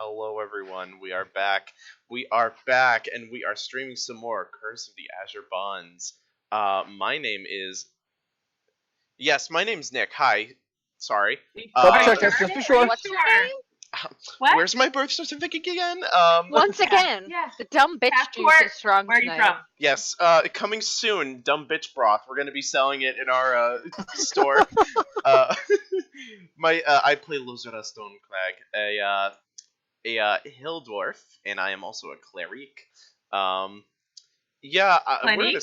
Hello, everyone. We are back. We are back, and we are streaming some more Curse of the Azure Bonds. My name is... Yes, my name's Nick. Hi. Sorry. Double check, just be sure. What's your name? What? Where's my birth certificate again? Once again, Yeah. the dumb bitch Passport. juice is strong Where are you tonight. from? Yes, coming soon, Dumb Bitch Broth. We're gonna be selling it in our store. I play Lozera Stonecrag, a hill dwarf, and I am also a cleric. We're in a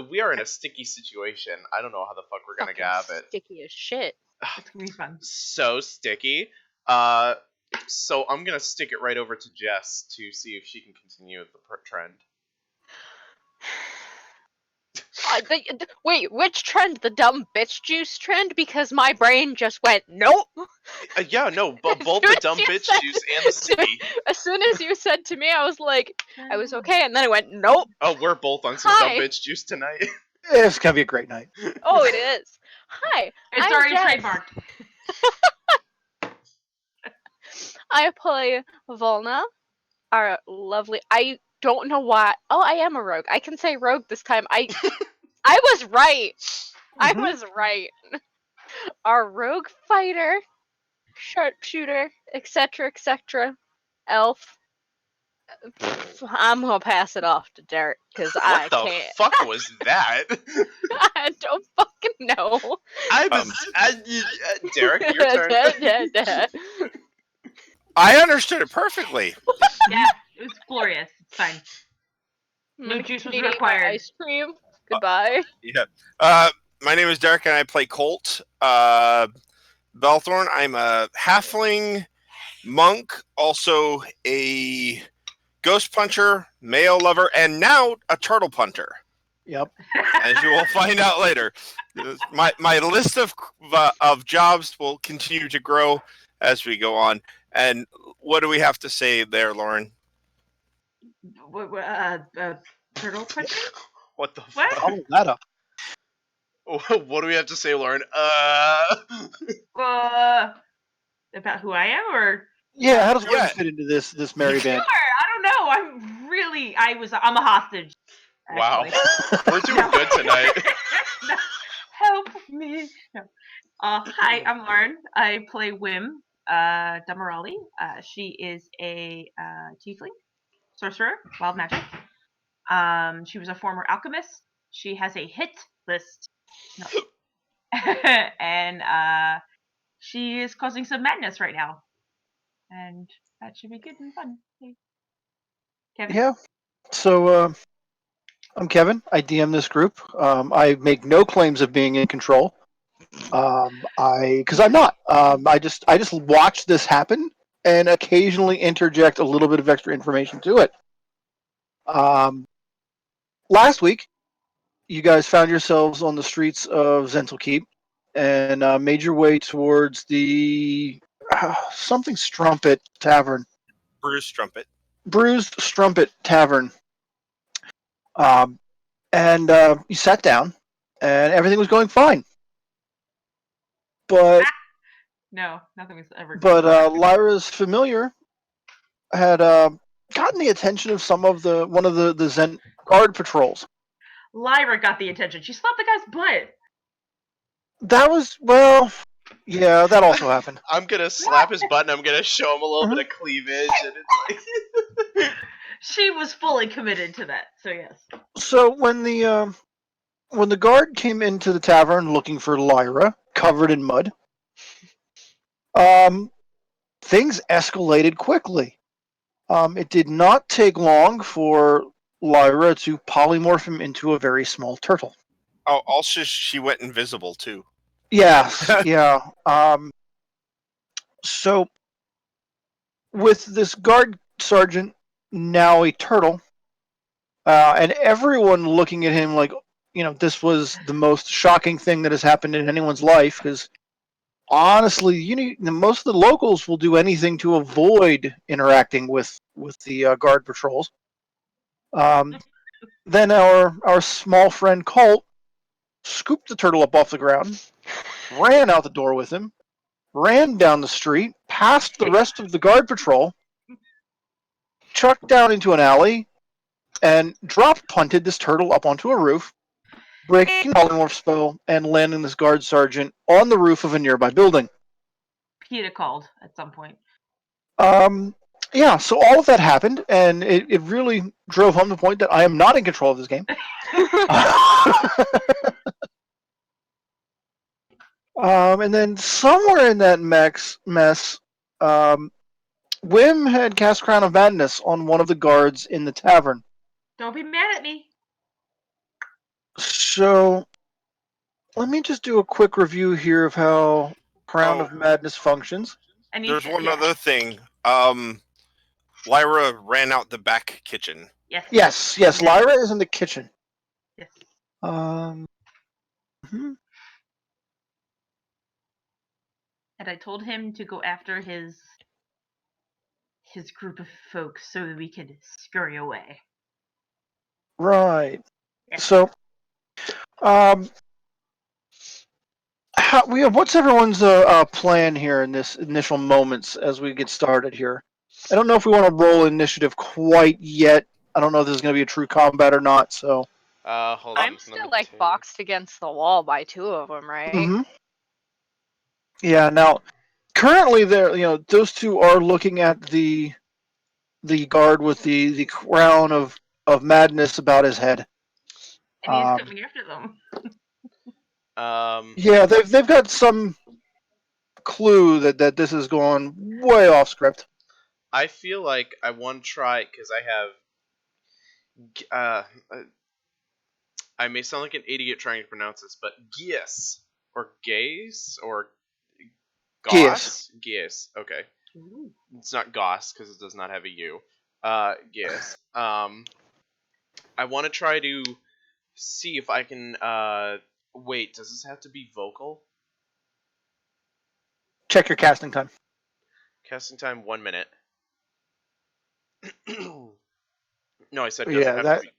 we are in a sticky situation. I don't know how the fuck we're gonna Fucking gab it. sticky as shit. It's gonna be fun. So sticky. So I'm gonna stick it right over to Jess to see if she can continue with the trend. Wait, which trend? The dumb bitch juice trend? Because my brain just went, nope. Both the dumb bitch juice and the sticky. As soon as you said to me, I was like, I was okay, and then I went, nope. Oh, we're both on some Hi. dumb bitch juice tonight. It's gonna be a great night. Oh, it is. Hi. It's I'm already Jess. trademarked. I play Volna, our lovely... I don't know why... Oh, I am a rogue. I can say rogue this time. I was right. I was right. Our rogue fighter, sharpshooter, etc., etc., elf. I'm gonna pass it off to Derek, because I What the can't. fuck was that? I don't fucking know. Derek, your turn. I understood it perfectly. Yeah, it was glorious. It's fine. No juice was Eating required. Ice cream. Goodbye. Yeah. My name is Derek, and I play Colt. Belthorn. I'm a halfling monk, also a ghost puncher, male lover, and now a turtle punter. Yep. As you will find out later. My list of jobs will continue to grow as we go on. And what do we have to say there, Lauren? Turtle puncher? What the What? fuck? Follow that up. What do we have to say, Lauren? About who I am, or? Yeah, how does Wayne Yeah. fit into this merry Sure, band? I don't know. I'm a hostage. Wow. Actually. We're doing good tonight. No, help me. No. Hi, I'm Lauren. I play Wim Damarali. She is a tiefling, sorcerer, wild magic. She was a former alchemist. She has a hit list. No. And she is causing some madness right now. And that should be good and fun. Hey. Kevin? Yeah. So I'm Kevin. I DM this group. I make no claims of being in control. Because I'm not. I just watch this happen and occasionally interject a little bit of extra information to it. Last week, you guys found yourselves on the streets of Zentelkeep and made your way towards the something Strumpet Tavern. Bruce Trumpet. Bruised Strumpet Tavern. And you sat down, and everything was going fine. But No, nothing was ever. Lyra's familiar had gotten the attention of one of the Zen guard patrols. Lyra got the attention. She slapped the guy's butt. That was yeah, that also happened. I'm gonna slap his butt and I'm gonna show him a little bit of cleavage, and it's like... She was fully committed to that, so yes. So when the guard came into the tavern looking for Lyra, covered in mud, things escalated quickly. It did not take long for Lyra to polymorph him into a very small turtle. Oh, also she went invisible too. Yes, yeah. So with this guard sergeant now a turtle, and everyone looking at him like, this was the most shocking thing that has happened in anyone's life, because honestly, most of the locals will do anything to avoid interacting with the guard patrols. Then our small friend Colt scooped the turtle up off the ground, ran out the door with him, ran down the street, past the rest of the guard patrol, chucked down into an alley and drop punted this turtle up onto a roof, breaking the polymorph spell and landing this guard sergeant on the roof of a nearby building. PETA called at some point. Yeah, so all of that happened, and it really drove home the point that I am not in control of this game. And then somewhere in that mess, Wim had cast Crown of Madness on one of the guards in the tavern. Don't be mad at me. So let me just do a quick review here of how Crown of Madness functions. There's one other thing. Lyra ran out the back kitchen. Yes. Yes, Lyra is in the kitchen. Yes. Mhm. And I told him to go after his group of folks so that we could scurry away. Right. Yes. So, what's everyone's plan here in this initial moments as we get started here? I don't know if we want to roll initiative quite yet. I don't know if this is going to be a true combat or not. So, Hold on. I'm still like boxed against the wall by two of them, right? Mm-hmm. Yeah. Now, currently, those two are looking at the guard with the crown of madness about his head. And he's coming after them. Yeah, they've got some clue that this is going way off script. I feel like I want to try because I have. I may sound like an idiot trying to pronounce this, but Gies or Gaze or Goss? Gies. Okay. Ooh. It's not Goss because it does not have a U. Gies. I want to try to see if I can. Wait, does this have to be vocal? Check your casting time. Casting time 1 minute. No, I said does Yeah, it have to be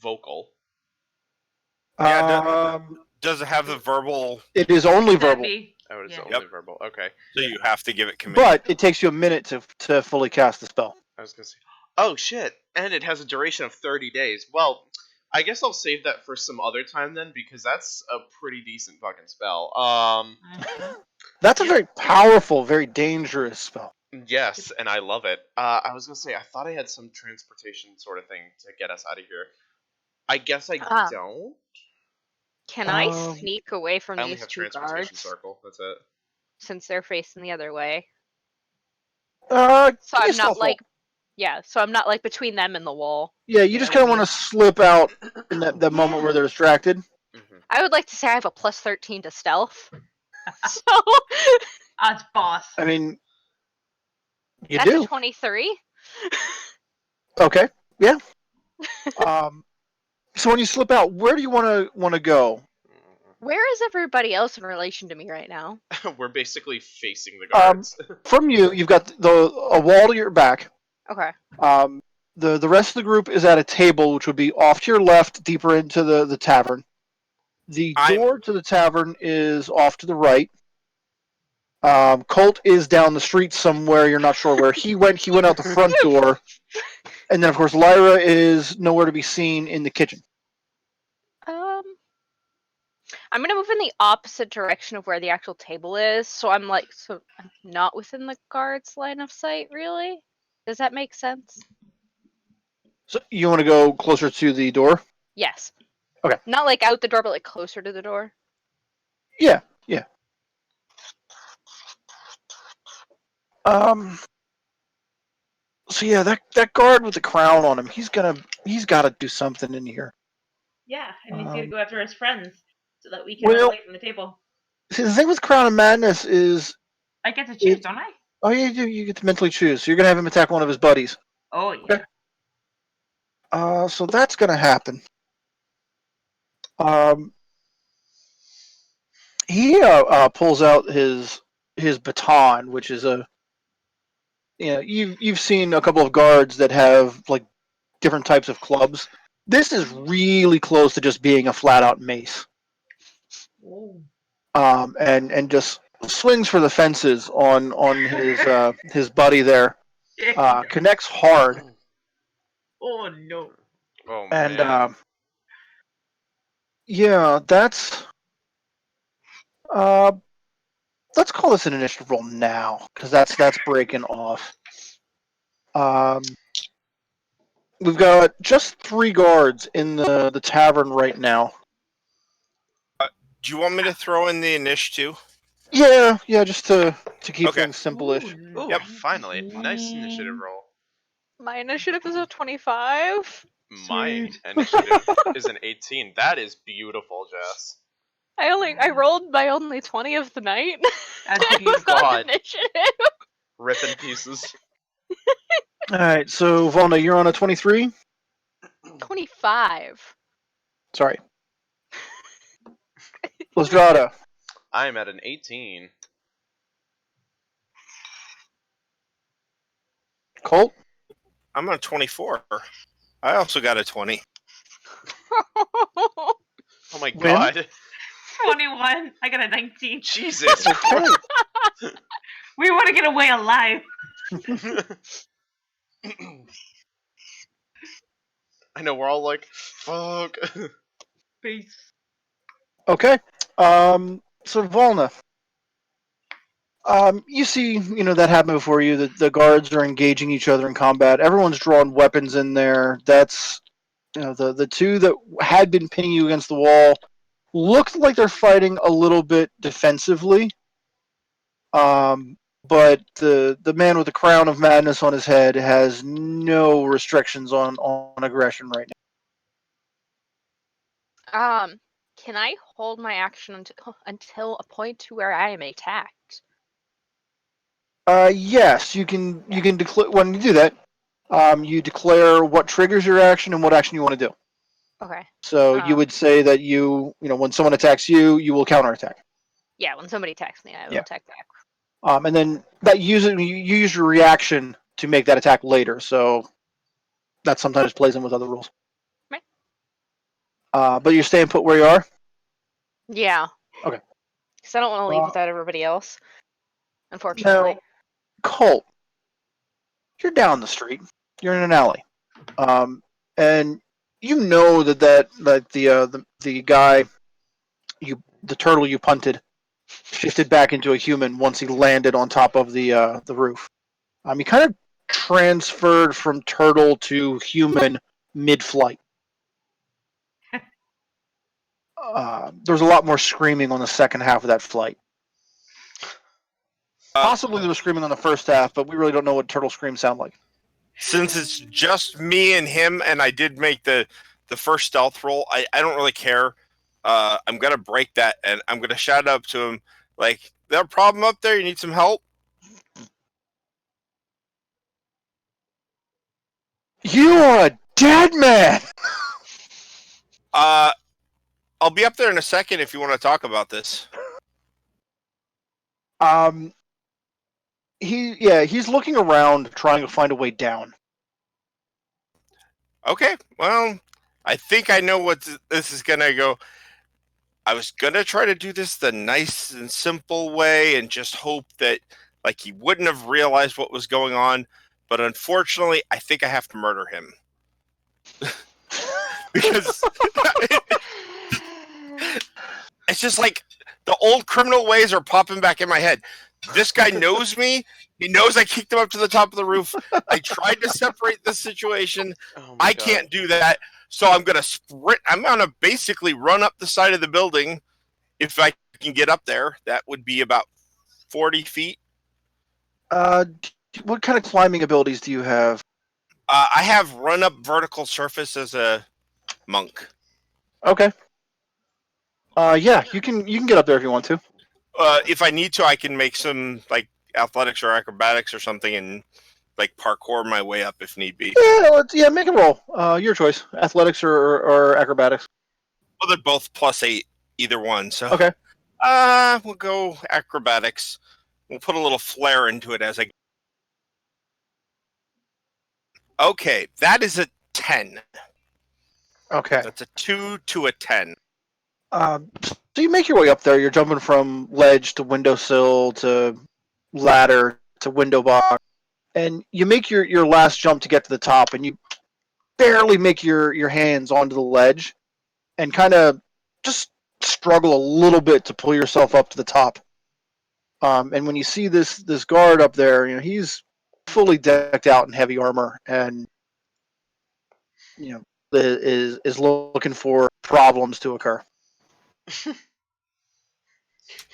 vocal? Yeah, does it have the verbal? It is only verbal. Oh, it's Yeah. only verbal. Okay. So you have to give it command. But it takes you a minute to fully cast the spell. I was gonna say. Oh shit! And it has a duration of 30 days. Well, I guess I'll save that for some other time then, because that's a pretty decent fucking spell. That's a very powerful, very dangerous spell. Yes, and I love it. I was gonna say I thought I had some transportation sort of thing to get us out of here. I guess I don't. Can I sneak away from I only these have two transportation guards circle. That's it. since they're facing the other way? So So I'm not like, so I'm not like between them and the wall. Yeah, you just kind of want to slip out in that moment where they're distracted. Mm-hmm. I would like to say I have a plus 13 to stealth. So Odds boss. I mean, you that's do. a 23. Okay. Yeah. So when you slip out, where do you want to go? Where is everybody else in relation to me right now? We're basically facing the guards. From you've got a wall to your back. Okay. The rest of the group is at a table, which would be off to your left, deeper into the tavern. The door to the tavern is off to the right. Colt is down the street somewhere. You're not sure where he went. He went out the front door. And then, of course, Lyra is nowhere to be seen in the kitchen. I'm gonna move in the opposite direction of where the actual table is, so I'm not within the guard's line of sight, really. Does that make sense? So you want to go closer to the door? Yes. Okay. Not like out the door, but like closer to the door. Yeah. So yeah, that guard with the crown on him, he's got to do something in here. Yeah, and he's gonna go after his friends so that we can Well, run away from the table. See, the thing with Crown of Madness is I get to choose, don't I? Oh, yeah, you do. You get to mentally choose. So you're gonna have him attack one of his buddies. Oh yeah. Okay. So that's gonna happen. He pulls out his baton, which is you've seen a couple of guards that have like different types of clubs. This is really close to just being a flat out mace. Ooh. And just swings for the fences on his buddy there. Connects hard. Oh no. Oh And man. yeah, that's let's call this an initiative roll now, because that's breaking off. We've got just 3 guards in the tavern right now. Do you want me to throw in the initiative? Yeah, just to keep Okay. things simple-ish. Ooh, Yep. finally, nice initiative roll. My initiative is a 25. My Sweet. initiative is an 18. That is beautiful, Jess. I rolled my only 20 of the night. That's I was beautiful. on God. initiative. Rip in pieces. All right, so Volna, you're on a 23. 25. Sorry, Lestrada. I'm at an 18. Colt. I'm on 24. I also got a 20. Oh my Win? god. 21. I got a 19. Jesus Okay. Christ. We want to get away alive. I know, we're all like, fuck. Peace. Okay. So Volna, you see, that happen before you. The guards are engaging each other in combat. Everyone's drawing weapons in there. That's the 2 that had been pinning you against the wall looked like they're fighting a little bit defensively. But the man with the crown of madness on his head has no restrictions on aggression right Can I hold my action until a point to where I am attacked? now. Yes, you can declare when you do that. You declare what triggers your action and what action you want to do. Okay. So you would say that when someone attacks you, you will counterattack. Yeah, when somebody attacks me, I will Yeah. attack back. And then you use your reaction to make that attack later. So that sometimes plays in with other rules. Right. But you're staying put where you are. Yeah. Okay. Because I don't want to leave without everybody else. Unfortunately. Now, Colt, you're down the street. You're in an alley, and you know that the guy the turtle you punted shifted back into a human once he landed on top of the roof. He kind of transferred from turtle to human mid-flight. There was a lot more screaming on the second half of that flight. Possibly there was screaming on the first half, but we really don't know what turtle screams sound like. Since it's just me and him, and I did make the first stealth roll, I don't really care. I'm going to break that, and I'm going to shout up to him, like, there a problem up there? You need some help? You are a dead man! I'll be up there in a second if you want to talk about this. He's looking around trying to find a way down. Okay, well, I think I know what this is going to go. I was going to try to do this the nice and simple way and just hope that he wouldn't have realized what was going on, but unfortunately, I think I have to murder him. Because it's just like the old criminal ways are popping back in my head. This guy knows me. He knows I kicked him up to the top of the roof. I tried to separate the situation. Oh I God. can't do that. So I'm going to sprint. I'm going to basically run up the side of the building. If I can get up there, that would be about 40 feet. What kind of climbing abilities do you have? I have run up vertical surface as a monk. Okay. Yeah, you can get up there if you want to. If I need to, I can make some athletics or acrobatics or something and parkour my way up if need be. Yeah, make a roll. Your choice. Athletics or acrobatics. Well, they're both +8, either one. So Okay. We'll go acrobatics. We'll put a little flair into it as I go. Okay, that is a 10. Okay. That's a 2 to a 10. So you make your way up there. You're jumping from ledge to windowsill to ladder to window box, and you make your last jump to get to the top, and barely make your hands onto the ledge, and kind of just struggle a little bit to pull yourself up to the top. And when you see this guard up there, he's fully decked out in heavy armor, and is looking for problems to occur.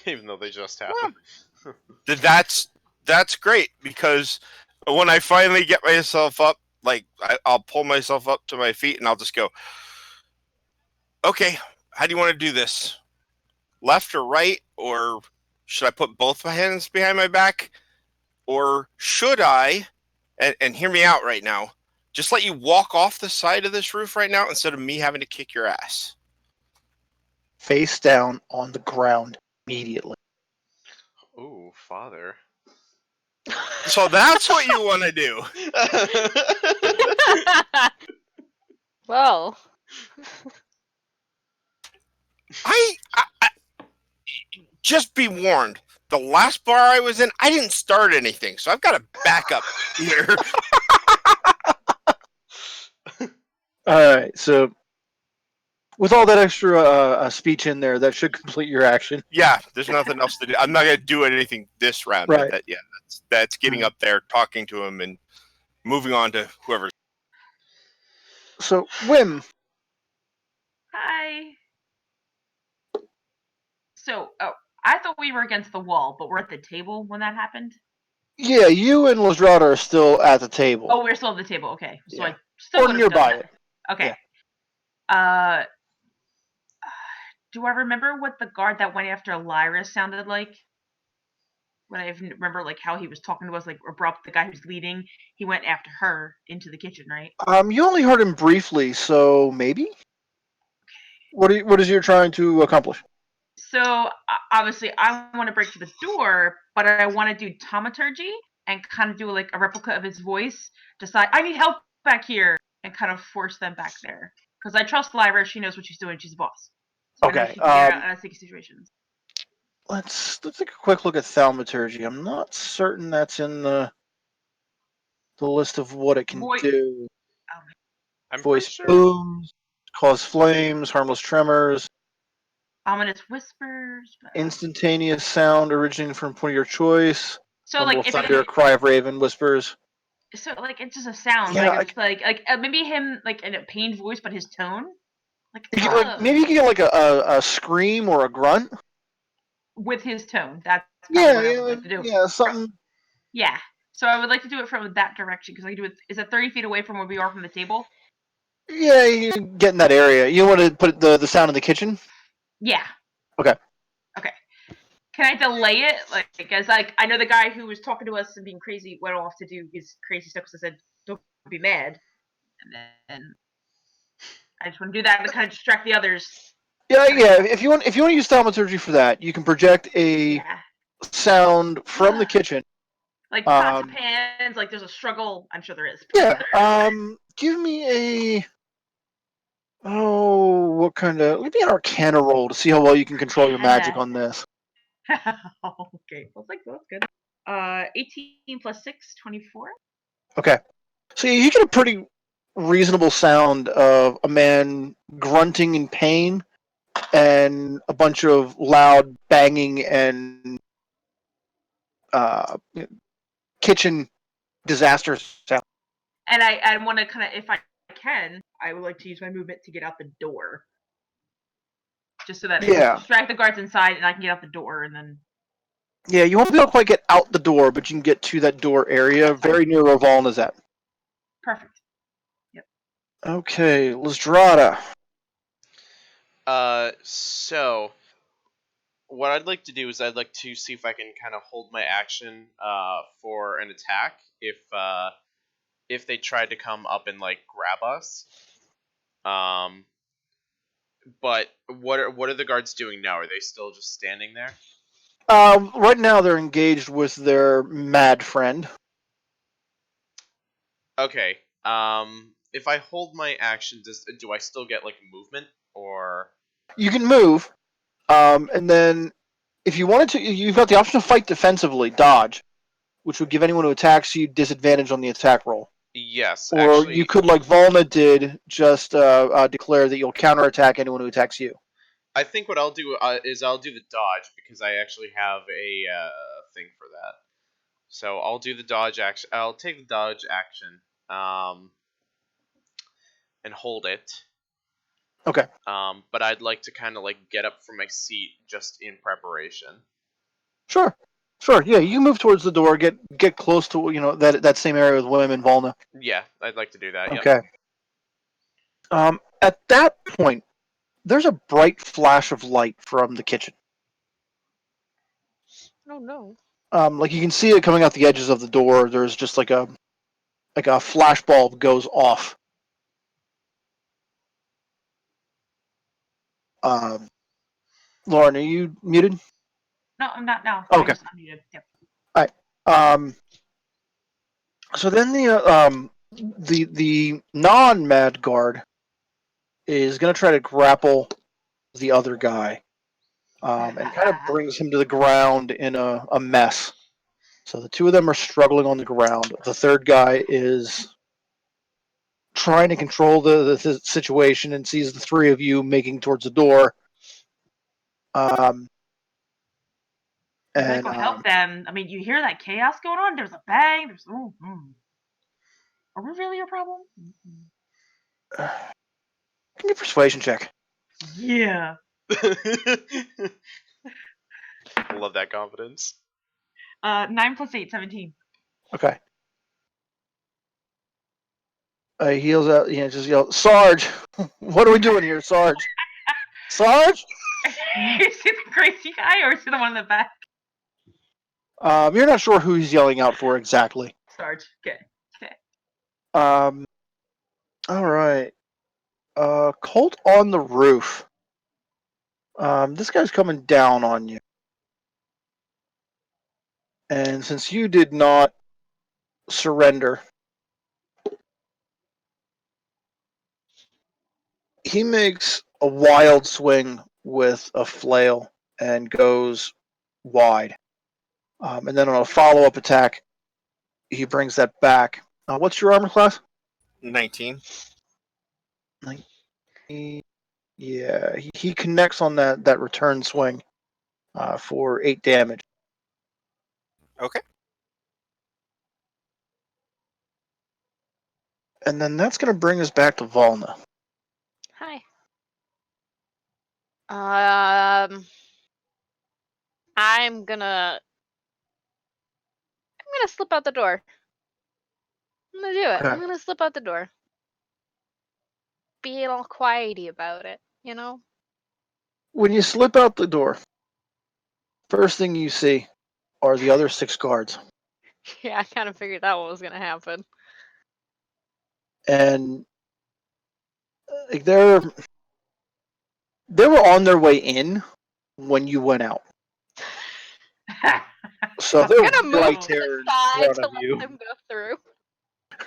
Even though they just Well, happened. that's great, because when I finally get myself up, like I'll pull myself up to my feet and I'll just go, okay, how do you want to do this? Left or right? Or should I put both my hands behind my back? Or should I, and hear me out right now, just let you walk off the side of this roof right now instead of me having to kick your ass? Face down on the ground immediately. Ooh, father. So that's what you want to do. Well, I just be warned. The last bar I was in, I didn't start anything, so I've got to back up here. All right, so with all that extra speech in there, that should complete your action. Yeah, there's nothing else to do. I'm not going to do anything this round. Right. But that's getting up there, talking to him, and moving on to whoever. So, Wim, Hi. So, I thought we were against the wall, but we're at the table when that happened. yeah, you and Ladrada are still at the table. Oh, we're still at the table. Okay, so Yeah. I still Or would've nearby done it. that. Okay. Yeah. Do I remember what the guard that went after Lyra sounded like? When I remember like how he was talking to us, like abrupt. The guy who's leading, he went after her into the kitchen, right? You only heard him briefly, so maybe. What is you trying to accomplish? So obviously, I want to break through the door, but I want to do taumaturgy and kind of do like a replica of his voice. Decide I need help back here, and kind of force them back there because I trust Lyra. She knows what she's doing. She's a boss. So I know Okay. she can get out of sticky situations. Let's take a quick look at thaumaturgy. I'm not certain that's in the list of what it can do. I'm Voice pretty sure. booms, cause flames, harmless tremors, Ominous whispers. instantaneous sound originating from a point of your choice. So Rumble like of if thunder, cry of raven, whispers. so like it's just a sound. Yeah, like it's like maybe him like in a pained voice, but his tone. Like, Maybe you can get like a scream or a grunt. with his tone. That's probably what I would like to do. Yeah, something. Yeah. So I would like to do it from that direction because I can do it. Is it 30 feet away from where we are from the table? Yeah, you can get in that area. You want to put the sound in the kitchen? Yeah. Okay. Okay. Can I delay it? Like, as I know the guy who was talking to us and being crazy went off to do his crazy stuff because I said, "Don't be mad," and then I just want to do that and kind of distract the others. Yeah. If you want to use thaumaturgy for that, you can project a sound from the kitchen. Like pots and pans, like there's a struggle. I'm sure there is. Yeah. Give me a. Oh, what kind of? Give me an Arcana roll to see how well you can control your magic on this. Okay, well, that's good. 18 plus 6, 24. Okay. So you get a pretty reasonable sound of a man grunting in pain and a bunch of loud banging and kitchen disaster sound. And I want to kind of, if I can, I would like to use my movement to get out the door. Just so that it will distract the guards inside and I can get out the door and then... Yeah, you won't be able to quite get out the door, but you can get to that door area very near where Voln is at. Perfect. Yep. Okay, Lystrada. So what I'd like to do is I'd like to see if I can kind of hold my action for an attack if they tried to come up and like grab us. But what are the guards doing now? Are they still just standing there? Right now they're engaged with their mad friend. Okay. If I hold my action, do I still get like movement or? You can move, and then if you wanted to, you've got the option to fight defensively, dodge, which would give anyone who attacks you disadvantage on the attack roll. Yes, Or you could, like Volna did, just declare that you'll counterattack anyone who attacks you. I think what I'll do is I'll do the dodge because I actually have a thing for that. So I'll do the dodge action. I'll take the dodge action, and hold it. Okay. But I'd like to kind of like get up from my seat just in preparation. Sure. Yeah, you move towards the door, get close to that same area with William and Volna. Yeah, I'd like to do that. Okay. Yep. At that point, there's a bright flash of light from the kitchen. Oh no. Like you can see it coming out the edges of the door. There's just like a flash bulb goes off. Lauren, are you muted? No, I'm not now. Okay. I just unmuted. Yep. All right. So then the non-mad guard is going to try to grapple the other guy, and kind of brings him to the ground in a mess. So the two of them are struggling on the ground. The third guy is trying to control the situation and sees the three of you making towards the door. I'm gonna go help them. I mean, you hear that chaos going on? There's a bang. There's Are we really a problem? Give me a persuasion check. Yeah. Love that confidence. 9 + 8, 17. Okay. He heals out. Just yells, Sarge! What are we doing here, Sarge? Sarge! Is he the crazy guy or is he the one in the back? You're not sure who he's yelling out for exactly. Sarge. Okay. All right. Colt on the roof. This guy's coming down on you. And since you did not surrender, he makes a wild swing with a flail and goes wide. And then on a follow-up attack, he brings that back. What's your armor class? 19. 19. Yeah, he connects on that return swing for 8 damage. Okay. And then that's going to bring us back to Volna. Hi. I'm gonna slip out the door. I'm gonna do it. Okay. I'm gonna slip out the door. Being all quiety about it, you know? When you slip out the door, first thing you see are the other 6 guards. Yeah, I kind of figured out what was gonna happen. And like, they were on their way in when you went out. So I'm they're gonna move right to there the in side front to of let you. them go through.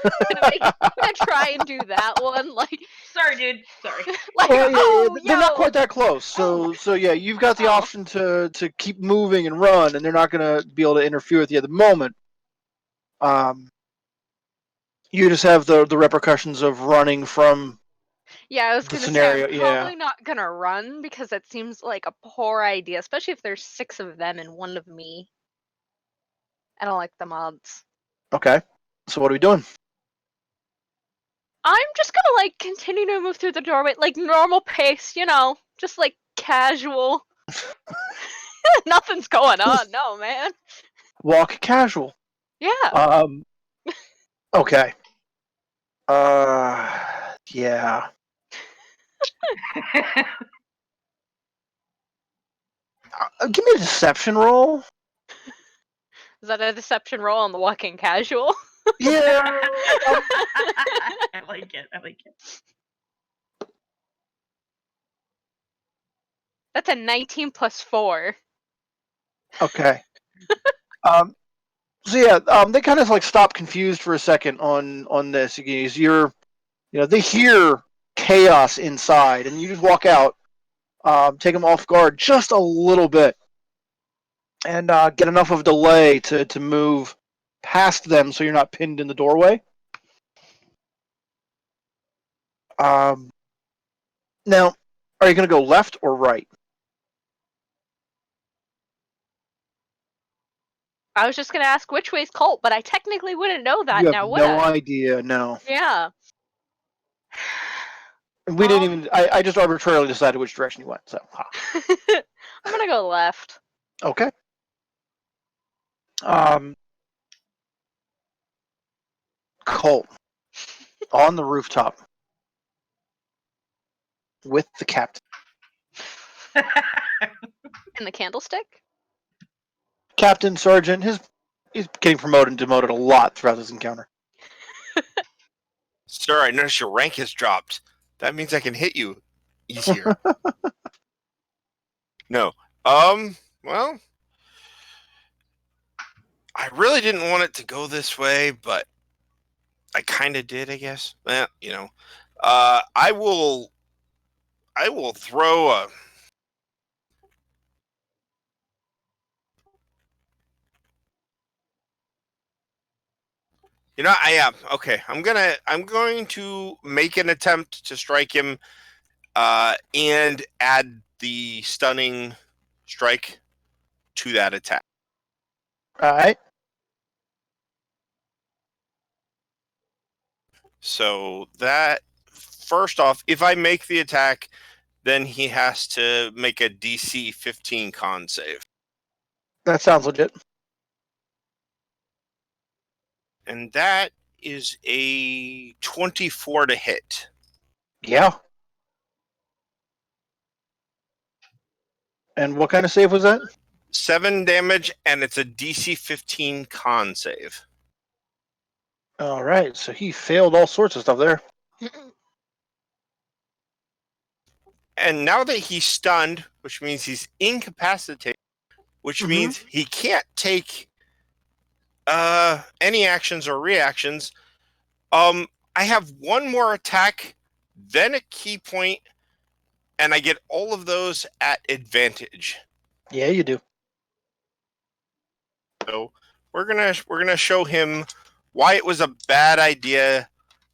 I'm gonna try and do that one, like. Sorry, dude. Sorry. Like, Well, yeah, oh, they're not yo! quite that close. So yeah, you've got the Oh. option to keep moving and run, and they're not going to be able to interfere with you at the moment. You just have the repercussions of running from. Yeah, I was the gonna scenario, say I'm yeah. probably not gonna run because it seems like a poor idea, especially if there's 6 of them and 1 of me. I don't like the odds. Okay. So what are we doing? I'm just gonna like continue to move through the doorway, like normal pace, you know, just like casual. Nothing's going on, no man. Walk casual. Yeah. Okay. Yeah. Give me a deception roll. Is that a deception roll on the walking casual? Yeah. I like it. That's a 19 plus 4. Okay. So yeah, they kind of like stop confused for a second on this. They hear chaos inside, and you just walk out, take them off guard just a little bit, and get enough of a delay to move past them so you're not pinned in the doorway. Now, are you going to go left or right? I was just gonna ask which way's Colt, but I technically wouldn't know that You have now, would no I? idea. No, Yeah. we didn't even. I just arbitrarily decided which direction you went. So, I'm gonna go left. okay. Colt on the rooftop with the captain. In the candlestick? Captain, sergeant. He's getting promoted and demoted a lot throughout this encounter. Sir, I notice your rank has dropped. That means I can hit you easier. No. Well, I really didn't want it to go this way, but I kind of did, I guess. Well, I will throw a. I am okay. I'm going to make an attempt to strike him, and add the stunning strike to that attack. All right. So that first off, if I make the attack, then he has to make a DC 15 con save. That sounds legit. And that is a 24 to hit. Yeah. And what kind of save was that? 7 damage, and it's a DC 15 con save. All right. So he failed all sorts of stuff there. And now that he's stunned, which means he's incapacitated, which means he can't take any actions or reactions. I have one more attack, then a key point, and I get all of those at advantage. Yeah, you do. So we're gonna show him why it was a bad idea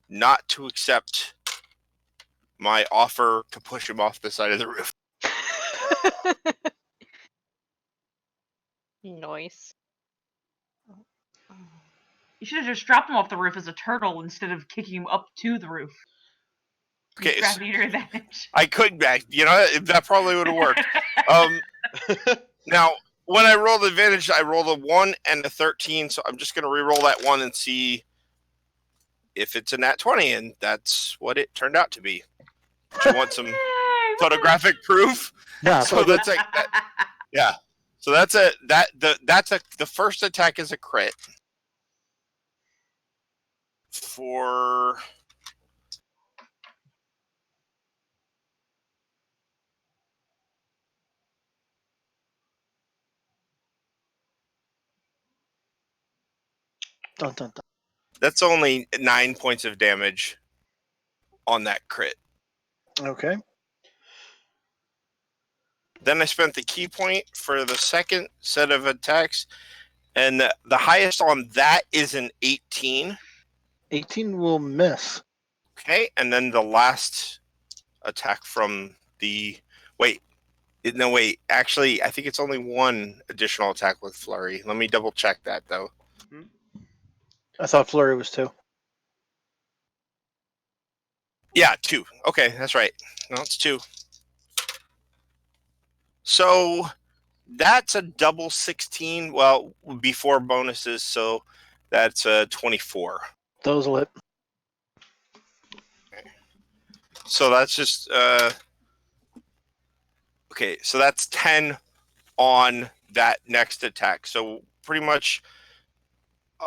not to accept my offer to push him off the side of the roof. Nice. You should have just dropped him off the roof as a turtle instead of kicking him up to the roof. Okay, Gravity to your advantage. I could back. That probably would have worked. Now, when I rolled advantage, I rolled a 1 and a 13, so I'm just going to re-roll that 1 and see if it's a nat 20, and that's what it turned out to be. Do you want some photographic proof? Yeah. So that's yeah. So the first attack is a crit for Dun, dun, dun. that's only 9 points of damage on that crit. Okay. Then I spent the key point for the second set of attacks, and the highest on that is an 18. 18 will miss. Okay, and then the last attack from the actually, I think it's only one additional attack with flurry. Let me double check that though. I thought flurry was 2. Yeah, 2. Okay, that's right. No, it's 2. So that's a double 16. Well, before bonuses, so that's a 24. Those will hit. So that's just okay. So that's 10 on that next attack. So pretty much,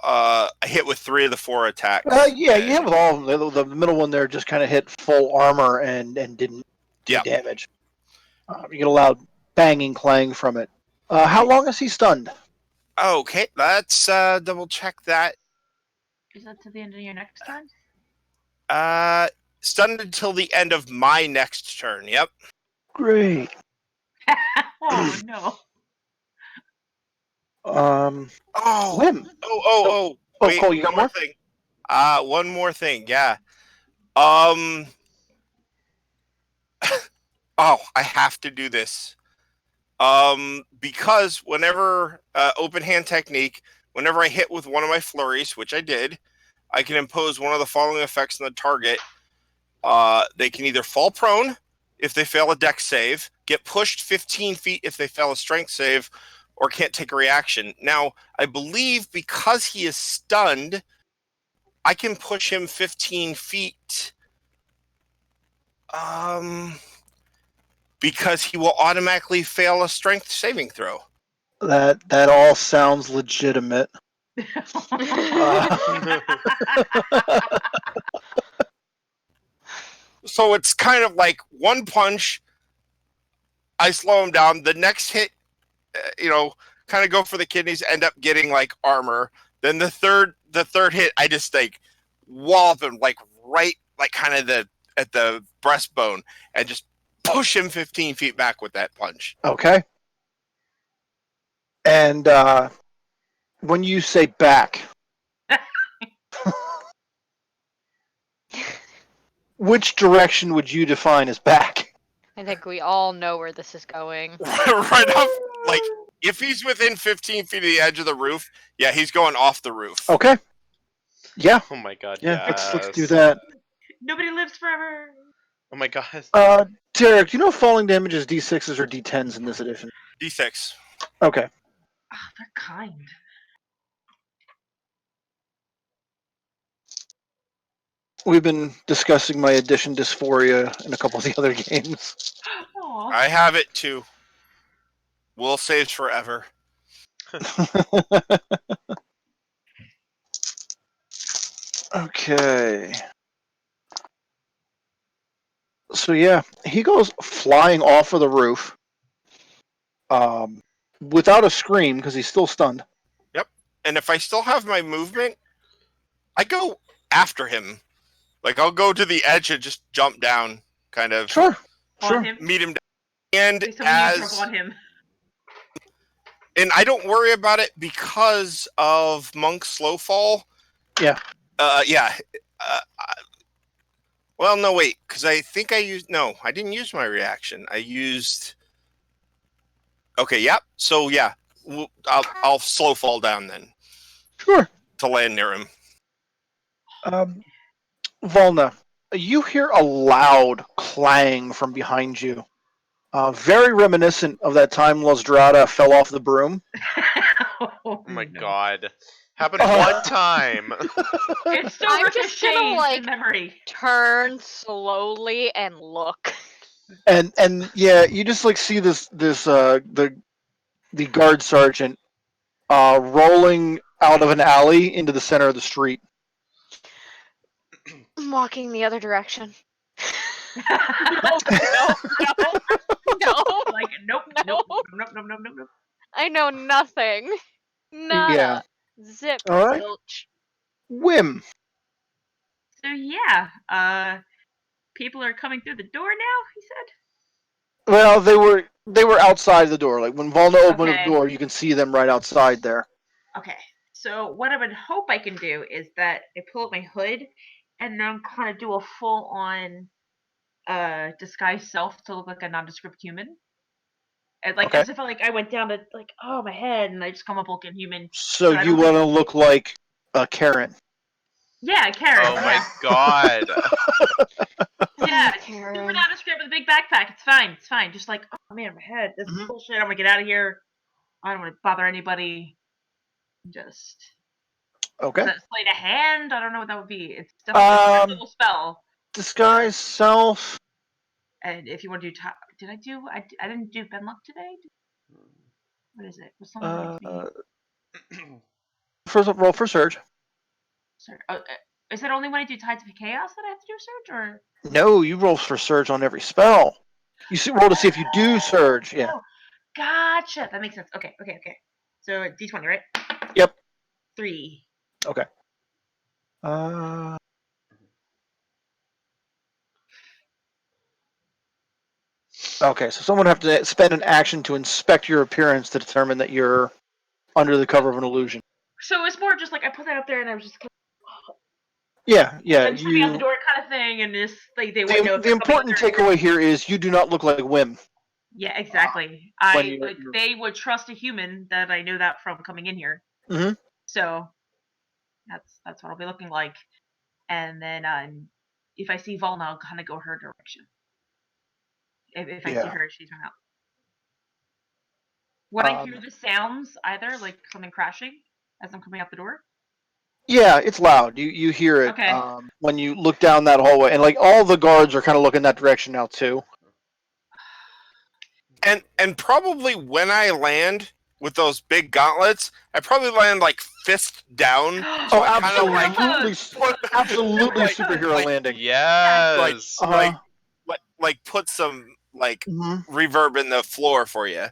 I hit with 3 of the 4 attacks. Yeah, you hit with all of them. The middle one there just kind of hit full armor and didn't do damage. You get a loud banging clang from it. How long is he stunned? Okay, let's double check that. Is that to the end of your next turn? Stunned until the end of my next turn. Yep. Great. Oh no. Oh. Whim. Wait, Cole, you got one more thing. One more thing. Yeah. Oh, I have to do this. Because whenever open hand technique, whenever I hit with one of my flurries, which I did, I can impose one of the following effects on the target. They can either fall prone if they fail a dex save, get pushed 15 feet if they fail a strength save, or can't take a reaction. Now, I believe because he is stunned, I can push him 15 feet. Because he will automatically fail a strength saving throw. That all sounds legitimate. So it's kind of like one punch, I slow him down. The next hit, kind of go for the kidneys, end up getting like armor. Then the third hit, I just like wallop him like right, like kind of at the breastbone, and just push him 15 feet back with that punch. Okay. And when you say back, which direction would you define as back? I think we all know where this is going. Right off, like if he's within 15 feet of the edge of the roof, yeah, he's going off the roof. Okay. Yeah. Oh my god, Yeah. yes. Let's do that. Nobody lives forever. Oh my god. Derek, do you know falling damage is D6s or D10s in this edition? D6. Okay. Oh, they're kind. We've been discussing my addition dysphoria in a couple of the other games. Aw. I have it too. Will saves forever. Okay. So yeah, he goes flying off of the roof, without a scream because he's still stunned. Yep. And if I still have my movement, I go after him. Like I'll go to the edge and just jump down, kind of. Sure. On Sure. him. Meet him down. And Please someone use trouble on him. and I don't worry about it because of Monk's slow fall. Yeah. Yeah. Well, no, wait, because I think I didn't use my reaction. I used. Okay, yep. So yeah, I'll slow fall down then. Sure. To land near him. Volna, you hear a loud clang from behind you. Very reminiscent of that time Losdrada fell off the broom. Oh my no. god. Happened one time. It's so I'm just gonna, ricocheted like, in memory. Turn slowly and look. And yeah, you just like see this the guard sergeant rolling out of an alley into the center of the street. I'm walking the other direction. no, No. Like, nope, No. nope. I know nothing. Nada. Yeah. Zip. All right. Zilch. Whim. So yeah, people are coming through the door now, he said? Well, they were outside the door. Like when Volna opened Okay. the door, you can see them right outside there. Okay. So what I would hope I can do is that I pull up my hood and then kind of do a full on disguise self to look like a nondescript human. And like Okay. as if I went down to like, oh, my head, and I just come up looking human. So But I you don't want to look like Karen. Yeah, Karen. Oh my yeah. god. Yeah, Karen. human nondescript with a big backpack. It's fine. It's fine. Just like, oh man, my head. This is Mhm. bullshit. I'm gonna get out of here. I don't want to bother anybody. Just Okay. sleight of hand. I don't know what that would be. It's definitely a little spell. Disguise self. And if you want to do, did I do? I didn't do Ben Luck today. What is it? Was someone First roll for Surge. Sorry. Is it only when I do Tides of Chaos that I have to do Surge, or? No, you roll for Surge on every spell. You roll to see if you do Surge. Yeah. Oh, gotcha. That makes sense. Okay. So D20, right? Yep. 3. Okay. Okay, so someone would have to spend an action to inspect your appearance to determine that you're under the cover of an illusion. So it's more just like I put that up there and I was just kind Yeah. I'm just coming out the door kind of thing, and just like they wouldn't know if The they're coming important through. takeaway here is you do not look like Wim. Yeah, exactly. They would trust a human that I know that from coming in here. Mm-hmm. So that's what I'll be looking like. And then if I see Volna, I'll kind of go her direction. If I see her as she's out. Would I hear the sounds either, like something crashing as I'm coming out the door? Yeah, it's loud. You hear it Okay. when you look down that hallway, and like all the guards are kind of looking that direction now too. And probably when I land with those big gauntlets, I probably land like fist down. So I kind of absolutely like, superhero landing. Yes. Like put some reverb in the floor for you.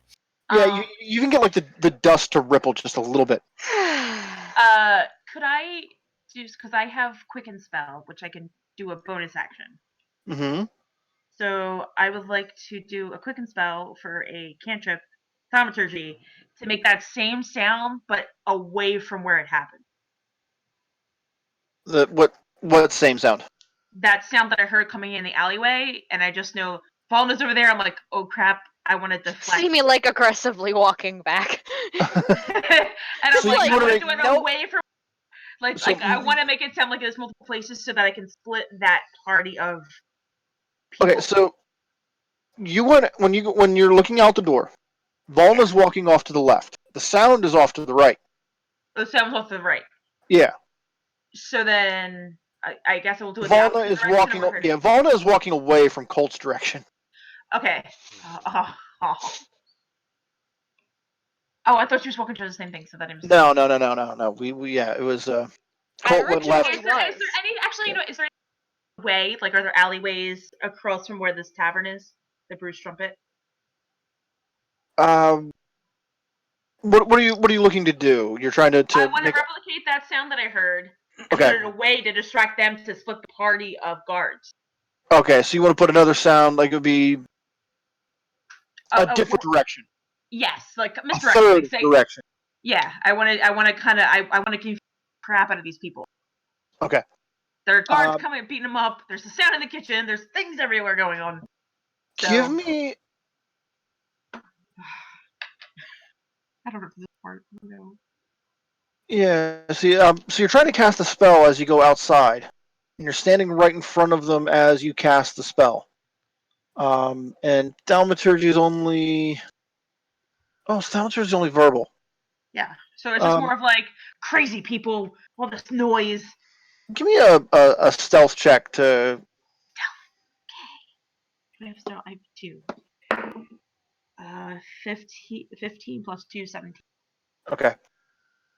Yeah, you even get like the dust to ripple just a little bit. Could I do, because I have Quicken Spell, which I can do a bonus action. Mm-hmm. So I would like to do a Quicken Spell for a cantrip, Thaumaturgy, to make that same sound, but away from where it happened. What same sound? That sound that I heard coming in the alleyway, and I just know Volna's over there. I'm like, oh crap, I want to deflect. See me like aggressively walking back. And I'm So like, you I want wanna to do it nope. away from. Like, So- I want to make it sound like there's multiple places so that I can split that party of people. Okay, so you want when you're looking out the door, Volna's walking off to the left. The sound is off to the right. The sound's off to the right. Yeah. So then, I guess I will do it. Volna is walking. Yeah, Volna is walking away from Colt's direction. Okay. Oh, I thought she was walking towards the same thing, so that I missed. No. We yeah, it was. Colt went left. Is there any actually? You know, is there any way? Like, are there alleyways across from where this tavern is? The Bruce Trumpet. What are you looking to do? You're trying to I want to replicate that sound that I heard. Okay. Put it away to distract them to split the party of guards. Okay, so you want to put another sound, like it would be a different direction. Yes, like a third direction. Yeah, I want to confuse the crap out of these people. Okay. There are guards coming and beating them up. There's a sound in the kitchen. There's things everywhere going on. So, give me. I don't know if this part. No. Yeah. See, so you're trying to cast a spell as you go outside, and you're standing right in front of them as you cast the spell. And thaumaturgy is only. Oh, thaumaturgy is only verbal. Yeah. So it's just more of like crazy people, all this noise. Give me a stealth check to. I have stealth. I have 2. 15 plus 2, 17. Okay.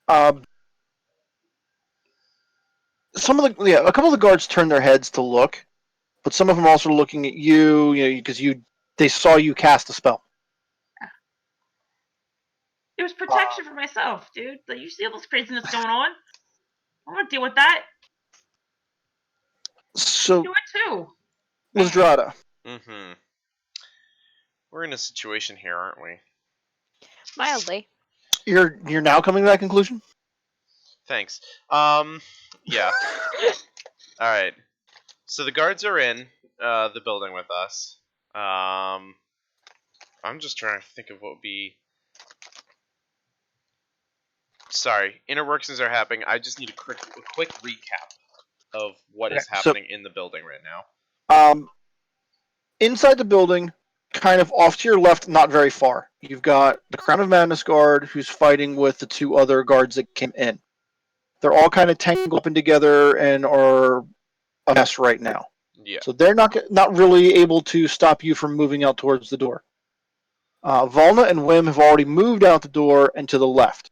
A couple of the guards turn their heads to look, but some of them are also looking at you, because they saw you cast a spell. It was protection for myself, dude. Like, you see all this craziness going on? I want to deal with that. So, do it too. Lizdrada. Mm-hmm. We're in a situation here, aren't we? Mildly. You're now coming to that conclusion? Thanks. Yeah. All right. So the guards are in the building with us. I'm just trying to think of what would be. Sorry, inner workings are happening. I just need a quick recap of what is happening in the building right now. Inside the building, kind of off to your left, not very far, you've got the Crown of Madness guard who's fighting with the 2 other guards that came in. They're all kind of tangled up in together and are a mess right now. Yeah. So they're not really able to stop you from moving out towards the door. Volna and Wim have already moved out the door and to the left.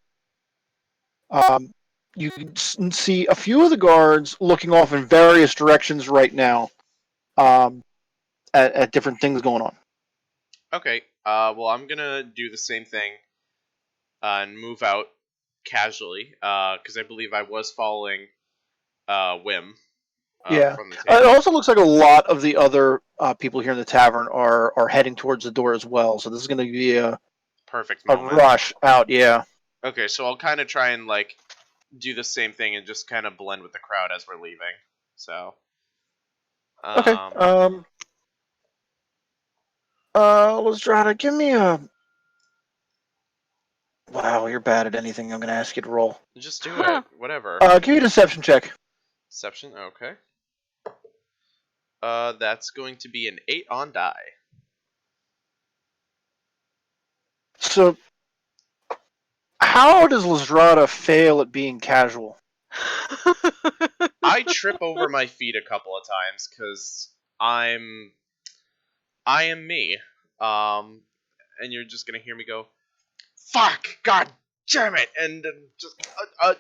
You can see a few of the guards looking off in various directions right now at different things going on. Okay. Well, I'm going to do the same thing and move out casually because I believe I was following Wim. From the it also looks like a lot of the other people here in the tavern are heading towards the door as well. So this is going to be a perfect moment. Rush out. Yeah. Okay, so I'll kind of try and do the same thing and just kind of blend with the crowd as we're leaving. So. Okay. Lestrada, give me a. Wow, you're bad at anything I'm going to ask you to roll. Just do it. Whatever. Give me a deception check. Deception. Okay. That's going to be an 8 on die. So, how does Lestrada fail at being casual? I trip over my feet a couple of times because I am me. And you're just gonna hear me go, "Fuck! God damn it!" And just, I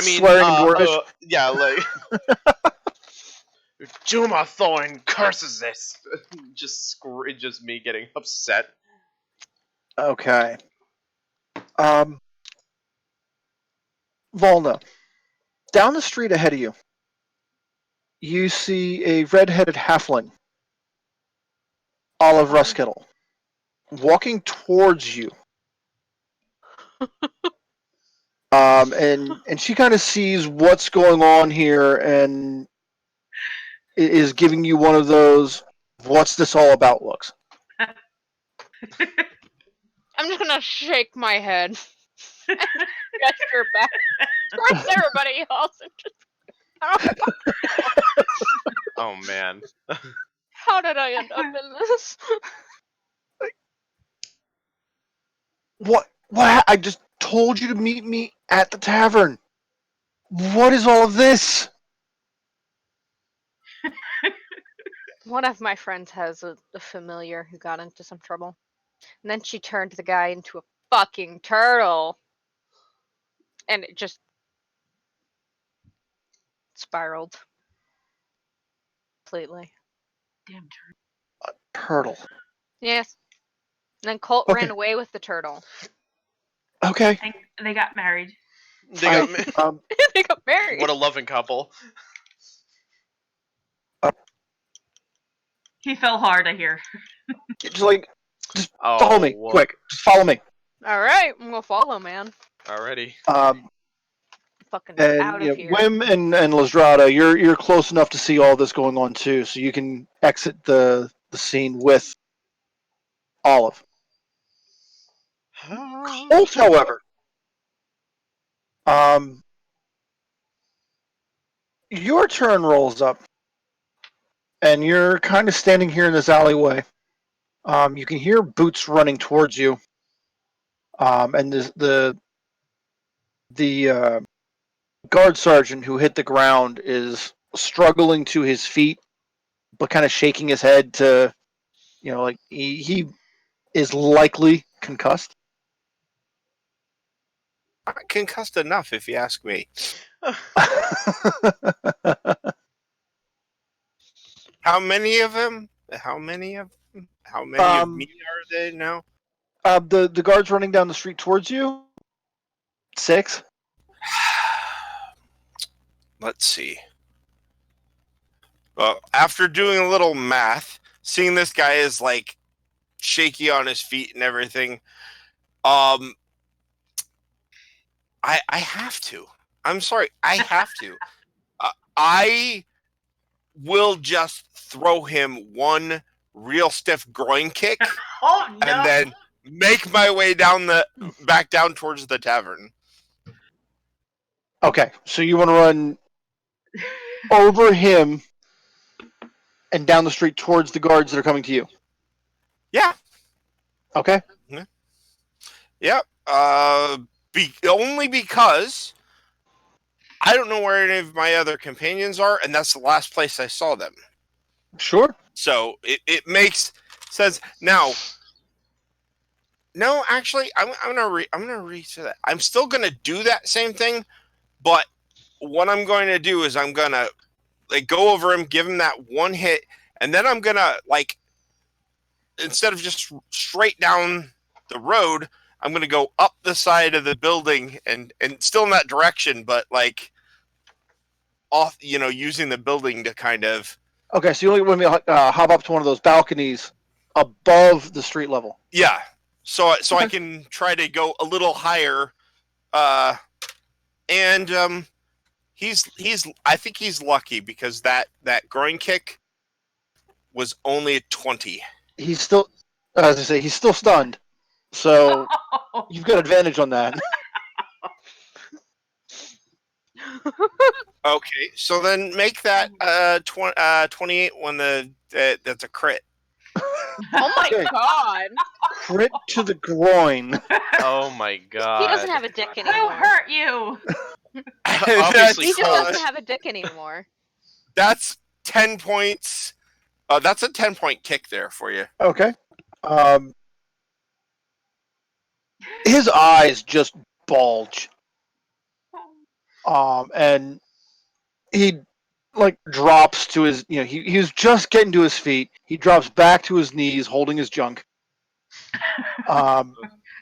mean, Swearing in Dwarvish? yeah, like, Juma Thorn curses this. just me getting upset. Okay. Volna, down the street ahead of you, you see a red-headed halfling, Olive Ruskittle, walking towards you. And she kind of sees what's going on here and is giving you one of those "what's this all about" looks. I'm just gonna shake my head and gesture back towards everybody else and just, Oh man. how did I end up in this? What? I just told you to meet me at the tavern. What is all of this? One of my friends has a familiar who got into some trouble. And then she turned the guy into a fucking turtle. And it just spiraled. Completely. Damn turd. Turtle. Yes. And then Colt Okay. ran away with the turtle. Okay. And they got married. They got me. They got married. What a loving couple. He fell hard, I hear. Just Oh, follow me, quick. Just follow me. Alright, I'm gonna follow, man. Alrighty. Fucking And out of here. Wim and Lestrada, you're close enough to see all this going on too, so you can exit the scene with Olive. Colt, however, your turn rolls up, and you're kind of standing here in this alleyway. You can hear boots running towards you, and the guard sergeant who hit the ground is struggling to his feet, but kind of shaking his head to, like he is likely concussed. Not concussed enough, if you ask me. How many of them? How many of me are they now? The guards running down the street towards you. 6. Let's see. Well, after doing a little math, seeing this guy is like shaky on his feet and everything, I have to. I'm sorry, I have to. I will just throw him one real stiff groin kick, Oh no! and then make my way back down towards the tavern. Okay, so you want to run over him and down the street towards the guards that are coming to you. Yeah. Okay. Yep. Only because I don't know where any of my other companions are, and that's the last place I saw them. Sure. So it makes sense. Now, no, actually, I'm gonna read to that. I'm still gonna do that same thing, but what I'm going to do is I'm gonna go over him, give him that one hit, and then I'm gonna instead of just straight down the road, I'm gonna go up the side of the building and still in that direction, but off, using the building to kind of. Okay, so you only want me to hop up to one of those balconies above the street level. Yeah, so Okay. I can try to go a little higher, and I think he's lucky because that groin kick was only a 20. He's still, as I say, he's still stunned. So you've got advantage on that. Okay, so then make that 28 when that's a crit. Oh my Okay. god. Crit to the groin. Oh my god. He doesn't have a dick Who anymore. hurt you? Obviously He just Colt. doesn't have a dick anymore. That's 10 points. That's a 10-point kick there for you. Okay. His eyes just bulge. And he drops to his, he was just getting to his feet. He drops back to his knees, holding his junk. Another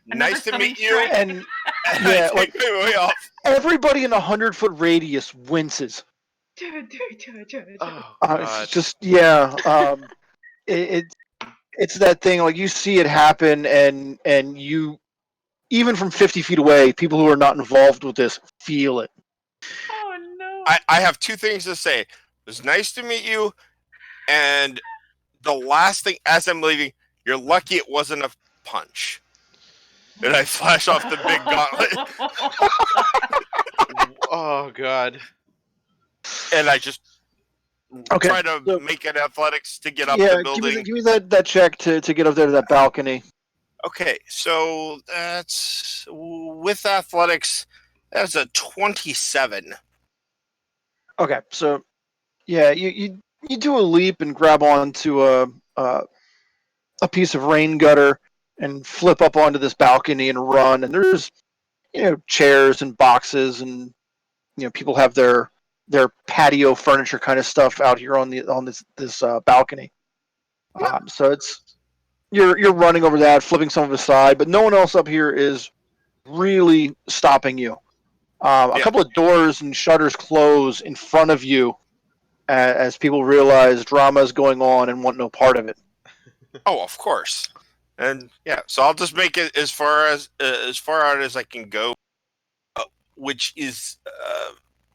Nice to stunning meet you. strike. And I take my way off. everybody in a 100-foot radius winces. Oh god. It's just, it's that thing, like, you see it happen, and you, even from 50 feet away, people who are not involved with this feel it. Oh no. I have two things to say. It was nice to meet you, and the last thing, as I'm leaving, you're lucky it wasn't a punch. And I flash off the big gauntlet, Oh god. and I just Okay. try to so- make it athletics to get up yeah, the building. give me that check to get up there to that balcony. Okay, so that's with athletics. That's a 27. Okay, so yeah, you do a leap and grab onto a piece of rain gutter and flip up onto this balcony and run. And there's chairs and boxes, and people have their patio furniture kind of stuff out here on this balcony. So you're running over that, flipping some of aside, but no one else up here is really stopping you. A couple of doors and shutters close in front of you as people realize drama is going on and want no part of it. Oh, of course. And yeah, so I'll just make it as far out as I can go, which is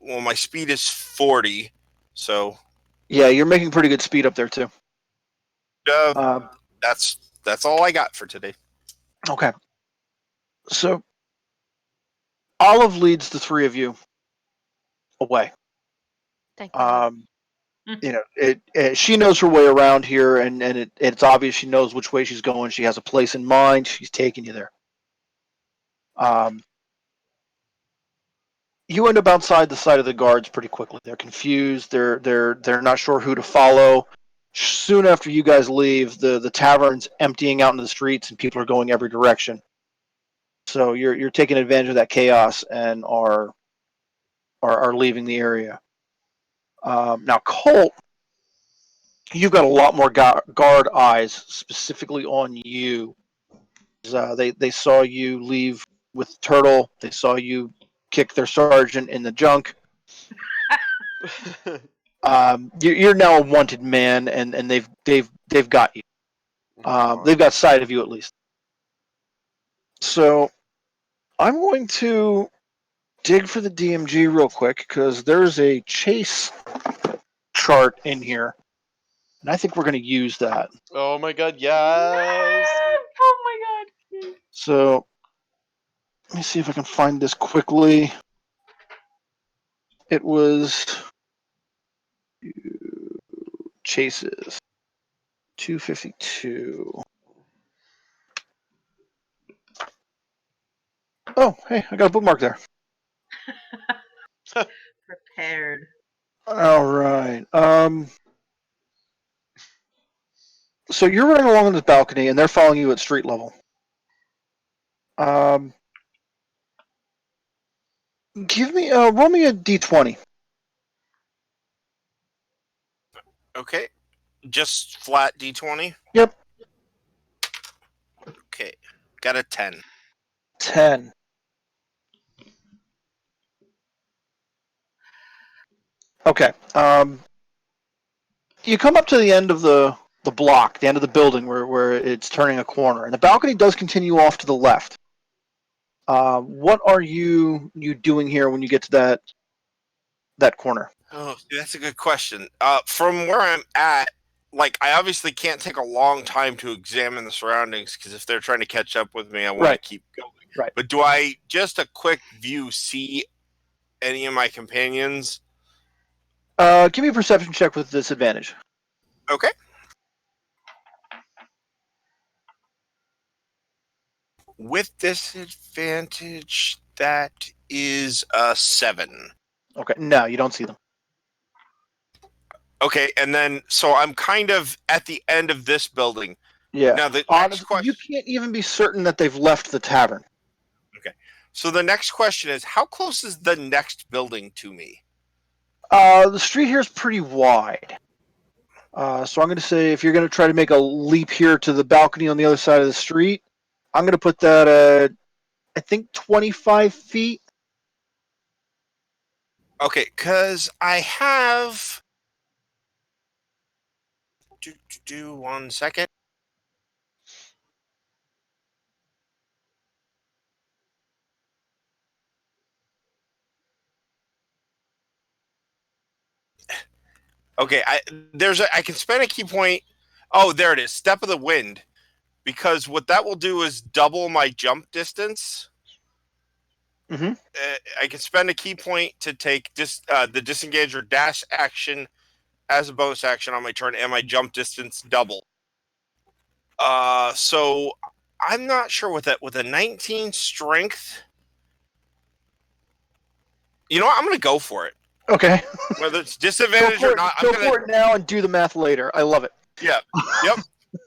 my speed is 40. So Yeah, you're making pretty good speed up there too. That's all I got for today. Okay. So Olive leads the three of you away. Thank you. She knows her way around here, and it's obvious she knows which way she's going. She has a place in mind. She's taking you there. You end up outside the sight of the guards pretty quickly. They're confused. They're not sure who to follow. Soon after you guys leave, the tavern's emptying out into the streets, and people are going every direction. So you're taking advantage of that chaos and are leaving the area. Now, Colt, you've got a lot more guard eyes specifically on you. They saw you leave with Turtle. They saw you kick their sergeant in the junk. You're now a wanted man, and they've got you. They've got sight of you at least. So I'm going to dig for the DMG real quick because there's a chase chart in here, and I think we're going to use that. Oh my god, yes. Oh my god. So let me see if I can find this quickly. It was chases 252. Oh, hey, I got a bookmark there. Prepared. All right. So you're running along on this balcony, and they're following you at street level. Roll me a d20. Okay, just flat D20. Yep. Okay, got a 10. 10. Okay. You come up to the end of the block, the end of the building where it's turning a corner, and the balcony does continue off to the left. What are you doing here when you get to that corner? Oh, that's a good question. From where I'm at, like I obviously can't take a long time to examine the surroundings because if they're trying to catch up with me, I want Right. to keep going. Right. But do I just a quick view see any of my companions? Give me a perception check with disadvantage. Okay. With disadvantage, that is a 7. Okay. No, you don't see them. Okay, and then so I'm kind of at the end of this building. Yeah. Now the next Honestly, question. you can't even be certain that they've left the tavern. So the next question is, how close is the next building to me? The street here is pretty wide. So I'm going to say if you're going to try to make a leap here to the balcony on the other side of the street, I'm going to put that at, I think, 25 feet. Okay, because I have. Do 1 second. Okay, I can spend a key point. Oh, there it is. Step of the wind. Because what that will do is double my jump distance. Mm-hmm. I can spend a key point to take the disengage or dash action as a bonus action on my turn, and my jump distance double. So I'm not sure with that. With a 19 strength, you know what? I'm going to go for it. Okay. Whether it's disadvantage or not, Go for it now and do the math later. I love it. Yeah. Yep.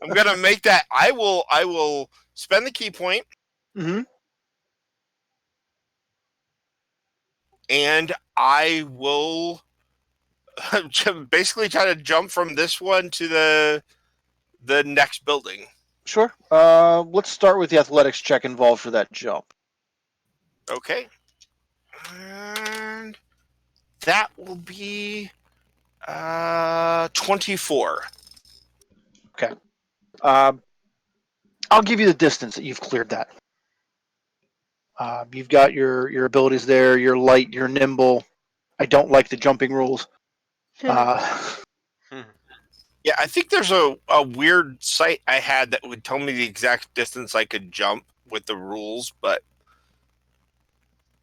I'm going to make that. I will spend the key point. Mm-hmm. And I will basically try to jump from this one to the next building. Sure. Let's start with the athletics check involved for that jump. Okay. And that will be 24. Okay. I'll give you the distance that you've cleared that. You've got your abilities there. You're light. You're nimble. I don't like the jumping rules. Yeah, I think there's a weird site I had that would tell me the exact distance I could jump with the rules, but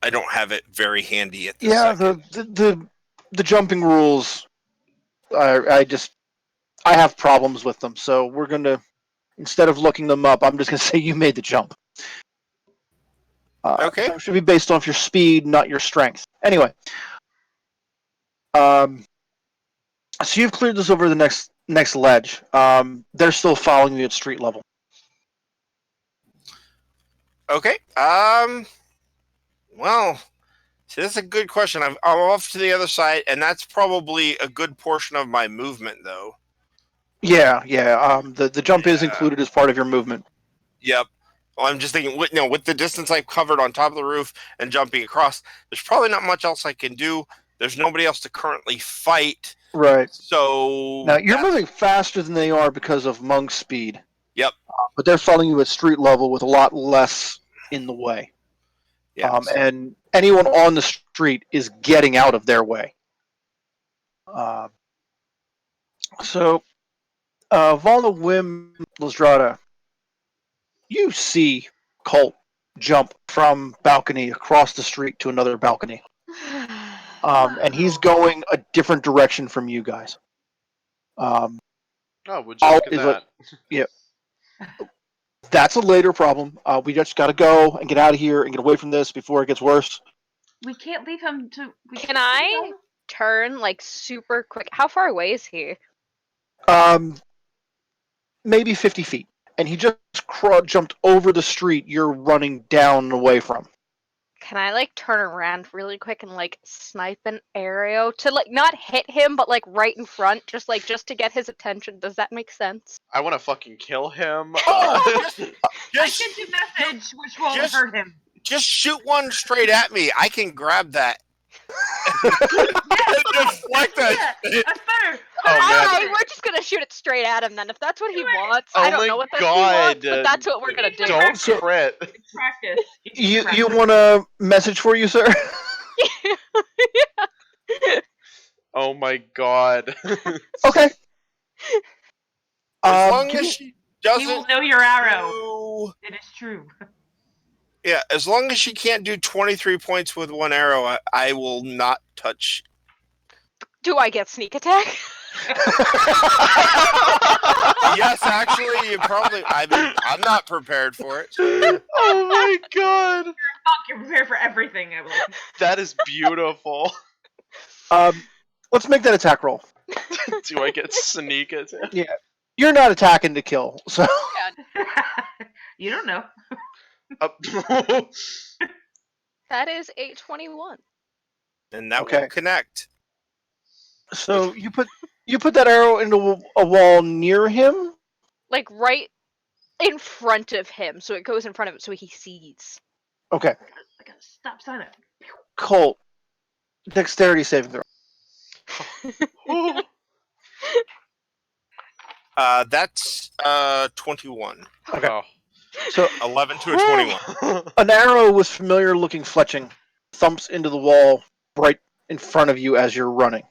I don't have it very handy at this second. The jumping rules. I have problems with them. So we're gonna, instead of looking them up, I'm just gonna say you made the jump. Okay. So it should be based off your speed, not your strength. Anyway. So you've cleared this over the next ledge. They're still following you at street level. Okay. Well, see, that's a good question. I'm off to the other side, and that's probably a good portion of my movement, though. Yeah. The jump is included as part of your movement. Yep. Well, I'm just thinking, with the distance I've covered on top of the roof and jumping across, there's probably not much else I can do. There's nobody else to currently fight. Right. So now you're moving faster than they are because of Monk's speed. Yep. But they're following you at street level with a lot less in the way. Yeah. And anyone on the street is getting out of their way. So, Volna, Wim, Lazdrada, you see Colt jump from balcony across the street to another balcony. And he's going a different direction from you guys. Oh, would you look at that? Yeah. That's a later problem. We just got to go and get out of here and get away from this before it gets worse. We can't leave him to. Can I turn like super quick? How far away is he? Maybe 50 feet. And he just jumped over the street you're running down and away from. Can I like turn around really quick and like snipe an arrow to like not hit him but like right in front, just to get his attention? Does that make sense? I want to fucking kill him. I sent you a message which won't hurt him. Just shoot one straight at me. I can grab that. Deflect that. Yeah, that's better. Alright, we're just gonna shoot it straight at him then. If that's what he wants, I don't know what he wants, but that's what we're gonna do. Don't crit. Practice. You want a message for you, sir? Yeah. Oh my god. Okay. As long give as me- she He doesn't will know your arrow. do- It is true. Yeah, as long as she can't do 23 points with one arrow, I will not touch. Do I get sneak attack? Yes, actually, you probably. I mean, I'm not prepared for it. So. Oh my god. Fuck, you're prepared for everything. I like. That is beautiful. let's make that attack roll. Do I get sneak attack? Yeah. You're not attacking to kill, so You don't know. That is a 21. And that Okay. will connect. so you put that arrow into a wall near him. Like right in front of him, so it goes in front of him, so he sees. Okay. I gotta stop signing. Colt. Dexterity saving throw. That's 21. Okay. Oh. So 11 to a 21. an arrow with familiar looking fletching thumps into the wall right in front of you as you're running.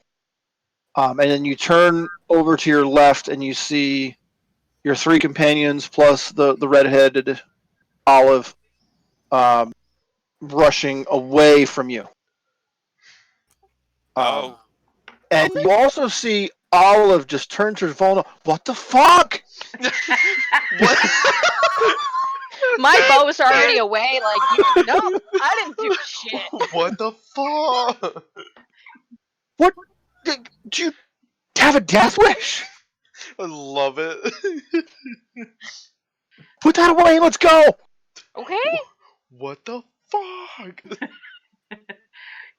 And then you turn over to your left and you see your three companions plus the red-headed Olive rushing away from you. Oh. And you also see Olive just turn to Volna. What the fuck? What? My bow is already away. Like, no, I didn't do shit. What the fuck? What? Did you have a death wish? I love it. Put that away. Let's go. Okay. What the fuck?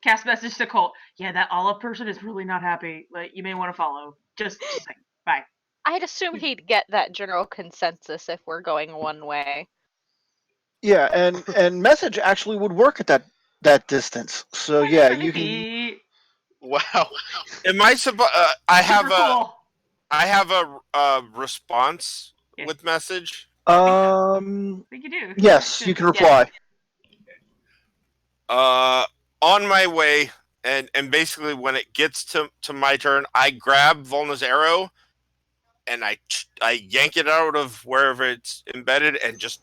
Cast message to Colt. Yeah, that Olive person is really not happy. Like, you may want to follow. Just like, bye. I'd assume he'd get that general consensus if we're going one way. Yeah, and message actually would work at that distance. So yeah, you can. Maybe. Wow. Am I supposed? I have Super a. cool. I have a response Yeah. with message. I think you do. Yes, you can reply. On my way, and basically when it gets to my turn, I grab Volna's arrow, and I yank it out of wherever it's embedded, and just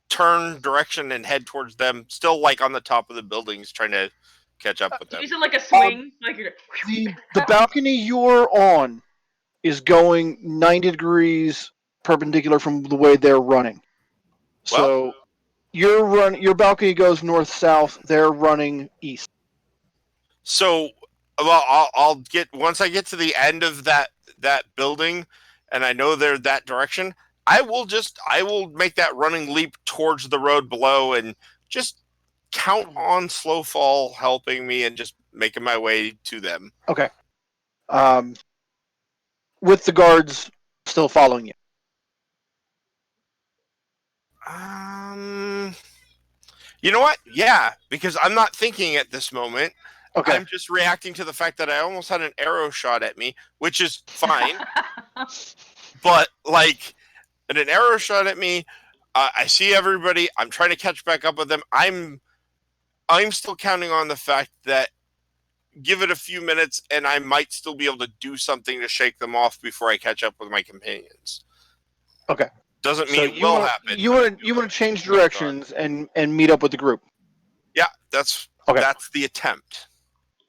turn direction and head towards them. Still like on the top of the buildings, trying to catch up with them. Use it like a swing. Like you're. The balcony you're on is going 90 degrees perpendicular from the way they're running. So your balcony goes north south. They're running east. So, well, I'll get once I get to the end of that building, and I know they're that direction. I will make that running leap towards the road below, and just count on Slow Fall helping me, and just making my way to them. Okay. With the guards still following you. You know what? Yeah, because I'm not thinking at this moment. Okay. I'm just reacting to the fact that I almost had an arrow shot at me, which is fine. But like, an arrow shot at me, I see everybody. I'm trying to catch back up with them. I'm still counting on the fact that give it a few minutes, and I might still be able to do something to shake them off before I catch up with my companions. Okay. Doesn't So mean it will happen. You want to change directions and meet up with the group. Yeah, that's the attempt.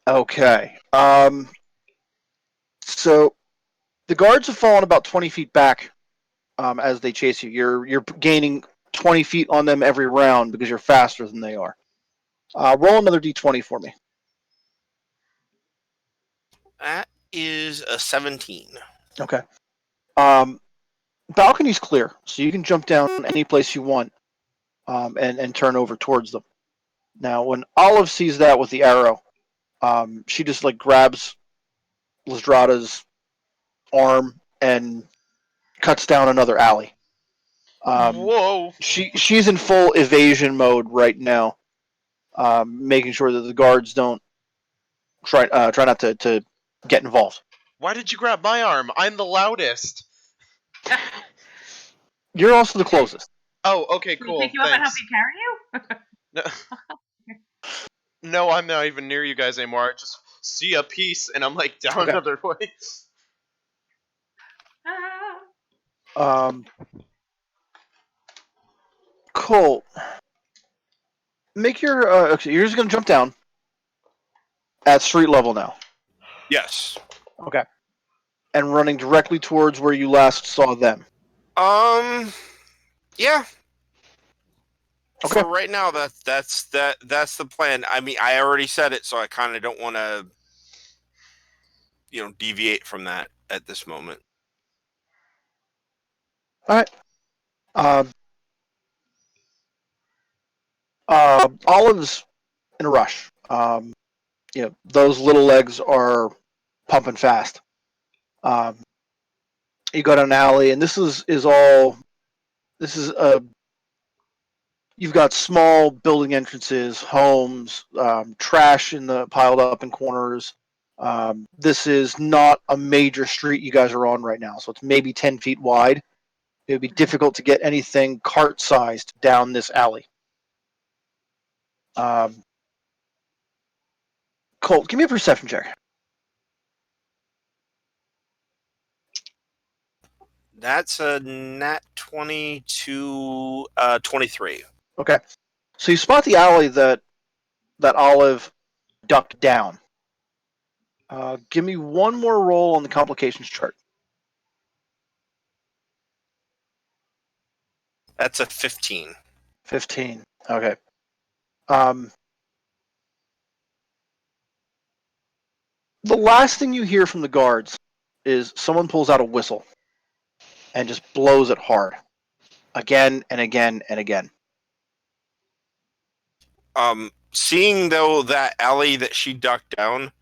Okay. So the guards have fallen about 20 feet back as they chase you. You're gaining 20 feet on them every round because you're faster than they are. Roll another d20 for me. That is a 17. Okay. Balcony's clear, so you can jump down any place you want and turn over towards them. Now, when Olive sees that with the arrow, she just like grabs Lystrada's arm and cuts down another alley. Whoa. She's in full evasion mode right now, making sure that the guards don't try not to get involved. Why did you grab my arm? I'm the loudest. You're also the closest. Oh, okay, Can we cool. pick you up and help Thanks. you carry you? No, I'm not even near you guys anymore. see a piece, and I'm like down Okay. another way. Ah. Colt, make your. Okay, you're just gonna jump down at street level now. Yes. Okay. And running directly towards where you last saw them. Yeah. Okay. For right now, that's the plan. I mean, I already said it, so I kind of don't want to, deviate from that at this moment. All right. Um, Olive's in a rush. Those little legs are pumping fast. You go down an alley, and this is all. This is a. You've got small building entrances, homes, trash in the piled up in corners. This is not a major street you guys are on right now, so it's maybe 10 feet wide. It would be difficult to get anything cart-sized down this alley. Colt, give me a perception check. That's a nat 20 to 23. Okay. So you spot the alley that Olive ducked down. Give me one more roll on the complications chart. That's a 15. 15. Okay. The last thing you hear from the guards is someone pulls out a whistle and just blows it hard. Again and again and again. Seeing though that alley that she ducked down,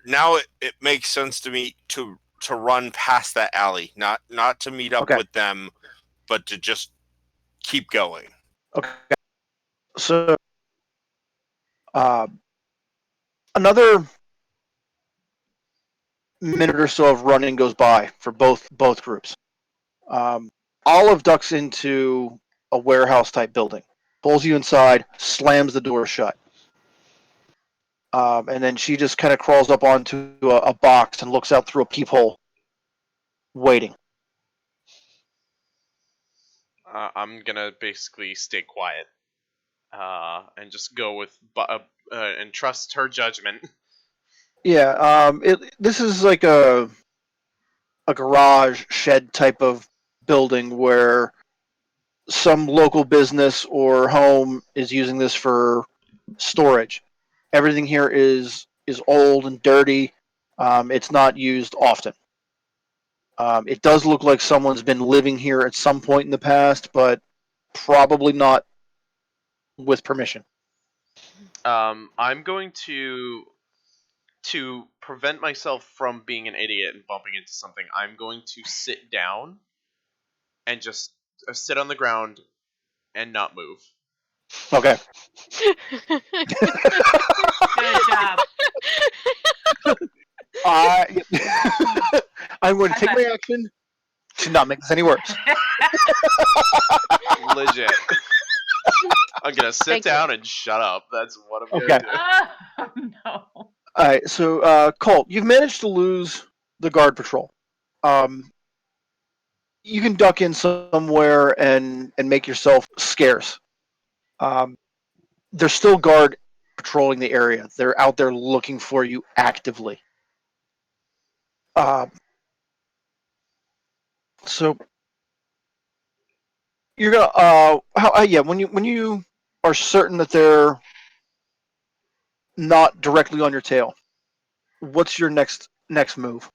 now it makes sense to me to run past that alley, not to meet up Okay. with them, but to just keep going. Okay. So, another minute or so of running goes by for both groups. Olive ducks into a warehouse type building, pulls you inside, slams the door shut. And then she just kind of crawls up onto a box and looks out through a peephole, waiting. I'm gonna basically stay quiet and just go with and trust her judgment. Yeah. This is like a garage shed type of building where some local business or home is using this for storage. Everything here is old and dirty. It's not used often. It does look like someone's been living here at some point in the past, but probably not with permission. I'm going to prevent myself from being an idiot and bumping into something. I'm going to sit down and just sit on the ground and not move. Okay. Good job. I'm going to take my action to not make this any worse. Legit. I'm gonna sit Thank you. down and shut up. That's what I'm Okay. gonna do. Oh, no. All right, so Colt, you've managed to lose the guard patrol. You can duck in somewhere and make yourself scarce. There's still guard patrolling the area. They're out there looking for you actively. So you're gonna when you are certain that they're not directly on your tail, what's your next move?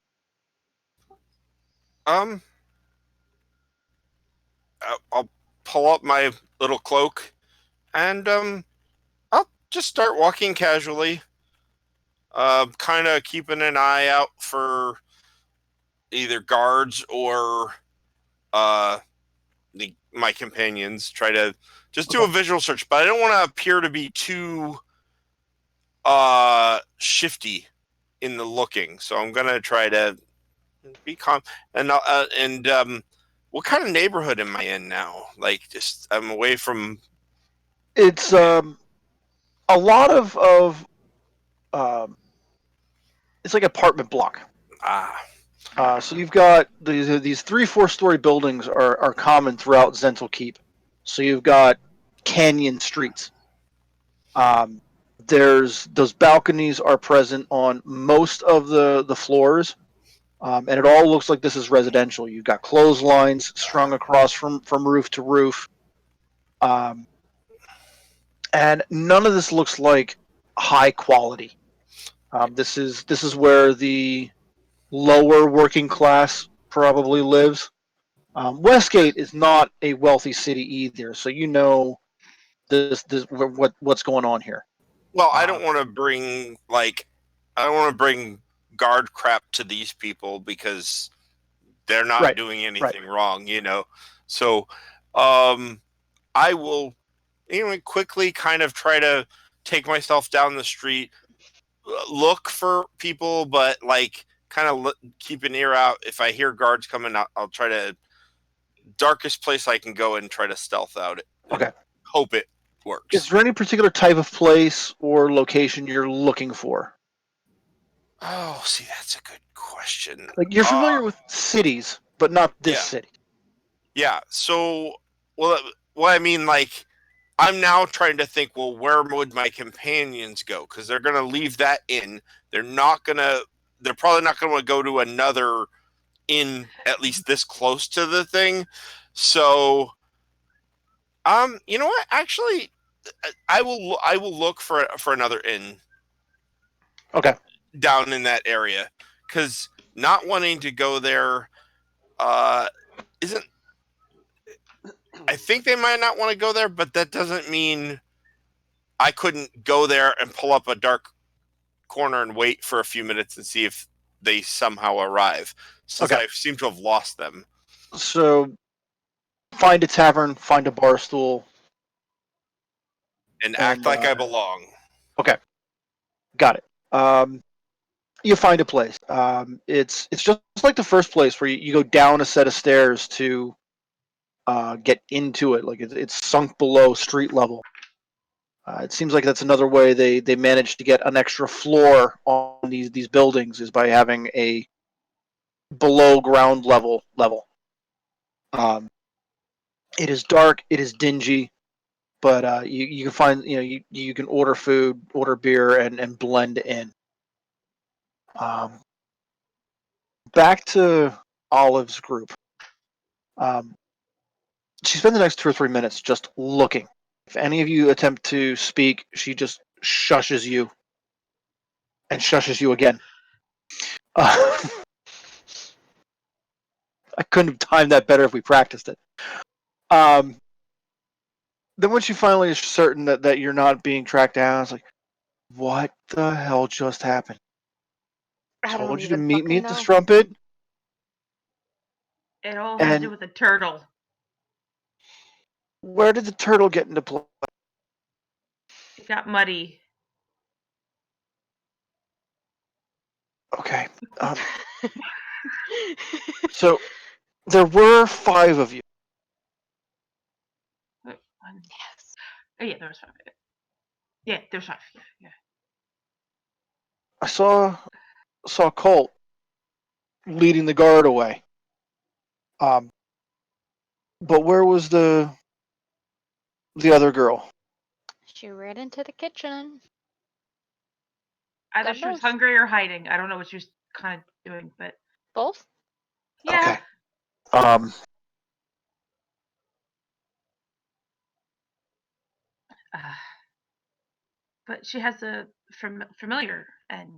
I'll pull up my little cloak and I'll just start walking casually, kind of keeping an eye out for either guards or my companions. Try to just do a visual search, but I don't want to appear to be too shifty in the looking, so I'm gonna try to be calm. And what kind of neighborhood am I in now? Like, just I'm away from. It's a lot of it's like apartment block. Ah. So you've got these 3-4 story buildings are common throughout Zental Keep. So you've got canyon streets. There's those balconies are present on most of the floors, and it all looks like this is residential. You've got clotheslines strung across from roof to roof, um, and none of this looks like high quality. This is where the lower working class probably lives. Westgate is not a wealthy city either, so you know what's going on here. Well, I don't want to bring guard crap to these people because they're not Right, doing right. anything wrong, So, I will, quickly kind of try to take myself down the street, look for people, but kind of keep an ear out. If I hear guards coming, I'll try to darkest place I can go and try to stealth out. Okay. Hope it works. Is there any particular type of place or location you're looking for? Oh, see, that's a good question. Like you're familiar with cities, but not this city. Yeah. So, well, I mean, I'm now trying to think, well, where would my companions go? Because they're going to leave that inn. They're probably not going to go to another inn at least this close to the thing. So, you know what? Actually, I will look for another inn. Okay. Down in that area, because not wanting to go there isn't. I think they might not want to go there, but that doesn't mean I couldn't go there and pull up a dark corner and wait for a few minutes and see if they somehow arrive, since I seem to have lost them. So, find a tavern, find a bar stool, and act like I belong. Okay, got it. You find a place. It's just like the first place where you go down a set of stairs to get into it. Like it's sunk below street level. It seems like that's another way they managed to get an extra floor on these buildings is by having a below ground level. It is dark. It is dingy, but you can find you can order food, order beer, and blend in. Back to Olive's group. She spends the next 2 or 3 minutes just looking. If any of you attempt to speak, she just shushes you and shushes you again. I couldn't have timed that better if we practiced it. Then when she finally is certain that you're not being tracked down, it's like, what the hell just happened? I Told you to don't meet me fucking at the know. strumpet. It all has to do with the turtle. Where did the turtle get into play? It got muddy. Okay. So there were 5 of you. Yes. Oh yeah, there was 5. Yeah, there's 5. Yeah. I saw Colt leading the guard away. But where was the other girl? She ran into the kitchen. Either she was hungry or hiding. I don't know what she was kind of doing, but both. Yeah. Okay. But she has a familiar, and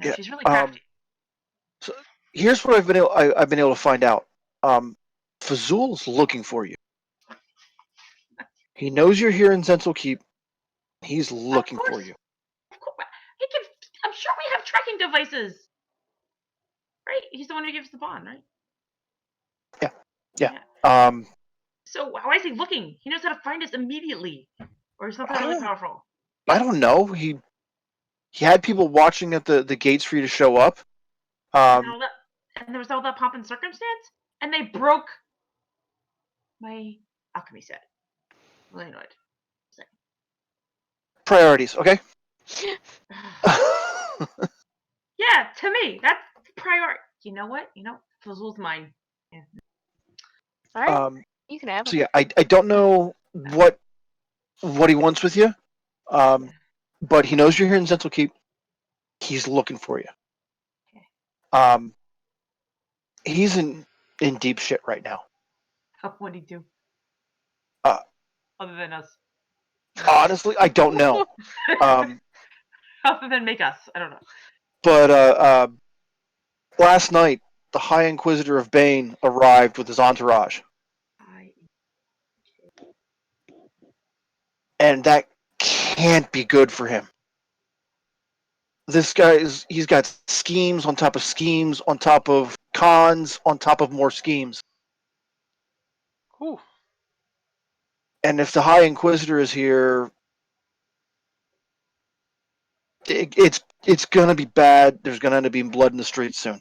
she's really crafty. So here's what I've been able to find out. Fazul's looking for you. He knows you're here in Zental Keep. He's looking for you. Of course. I'm sure we have tracking devices. Right? He's the one who gives the bond, right? Yeah. So how is he looking? He knows how to find us immediately. Or something really powerful. I don't know. He had people watching at the gates for you to show up. And there was all that pomp and circumstance, and they broke my alchemy set. Really annoyed. Priorities, okay? Yeah, to me, that's priority. You know what? Fuzzle's mine. Yeah. All right, Um, you can have so him. yeah, I don't know what he wants with you, but he knows you're here in Central Keep. He's looking for you. Okay. He's in deep shit right now. What'd he do? Uh, Other than us. Honestly, I don't know. Other than make us. I don't know. But last night, the High Inquisitor of Bane arrived with his entourage, and that can't be good for him. This guy he's got schemes on top of schemes on top of cons on top of more schemes. Whew. And if the High Inquisitor is here, it's gonna be bad. There's gonna end up being blood in the streets soon.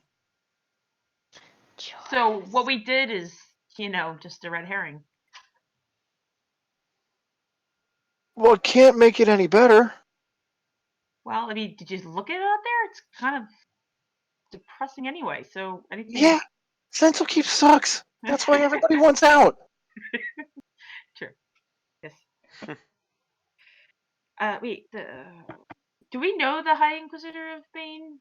So what we did is, just a red herring. Well, it can't make it any better. Well, I mean, did you look at it out there? It's kind of depressing anyway. So anything. Yeah, Central Keep sucks. That's why everybody wants out. True. Yes. Wait. Do we know the High Inquisitor of Bane?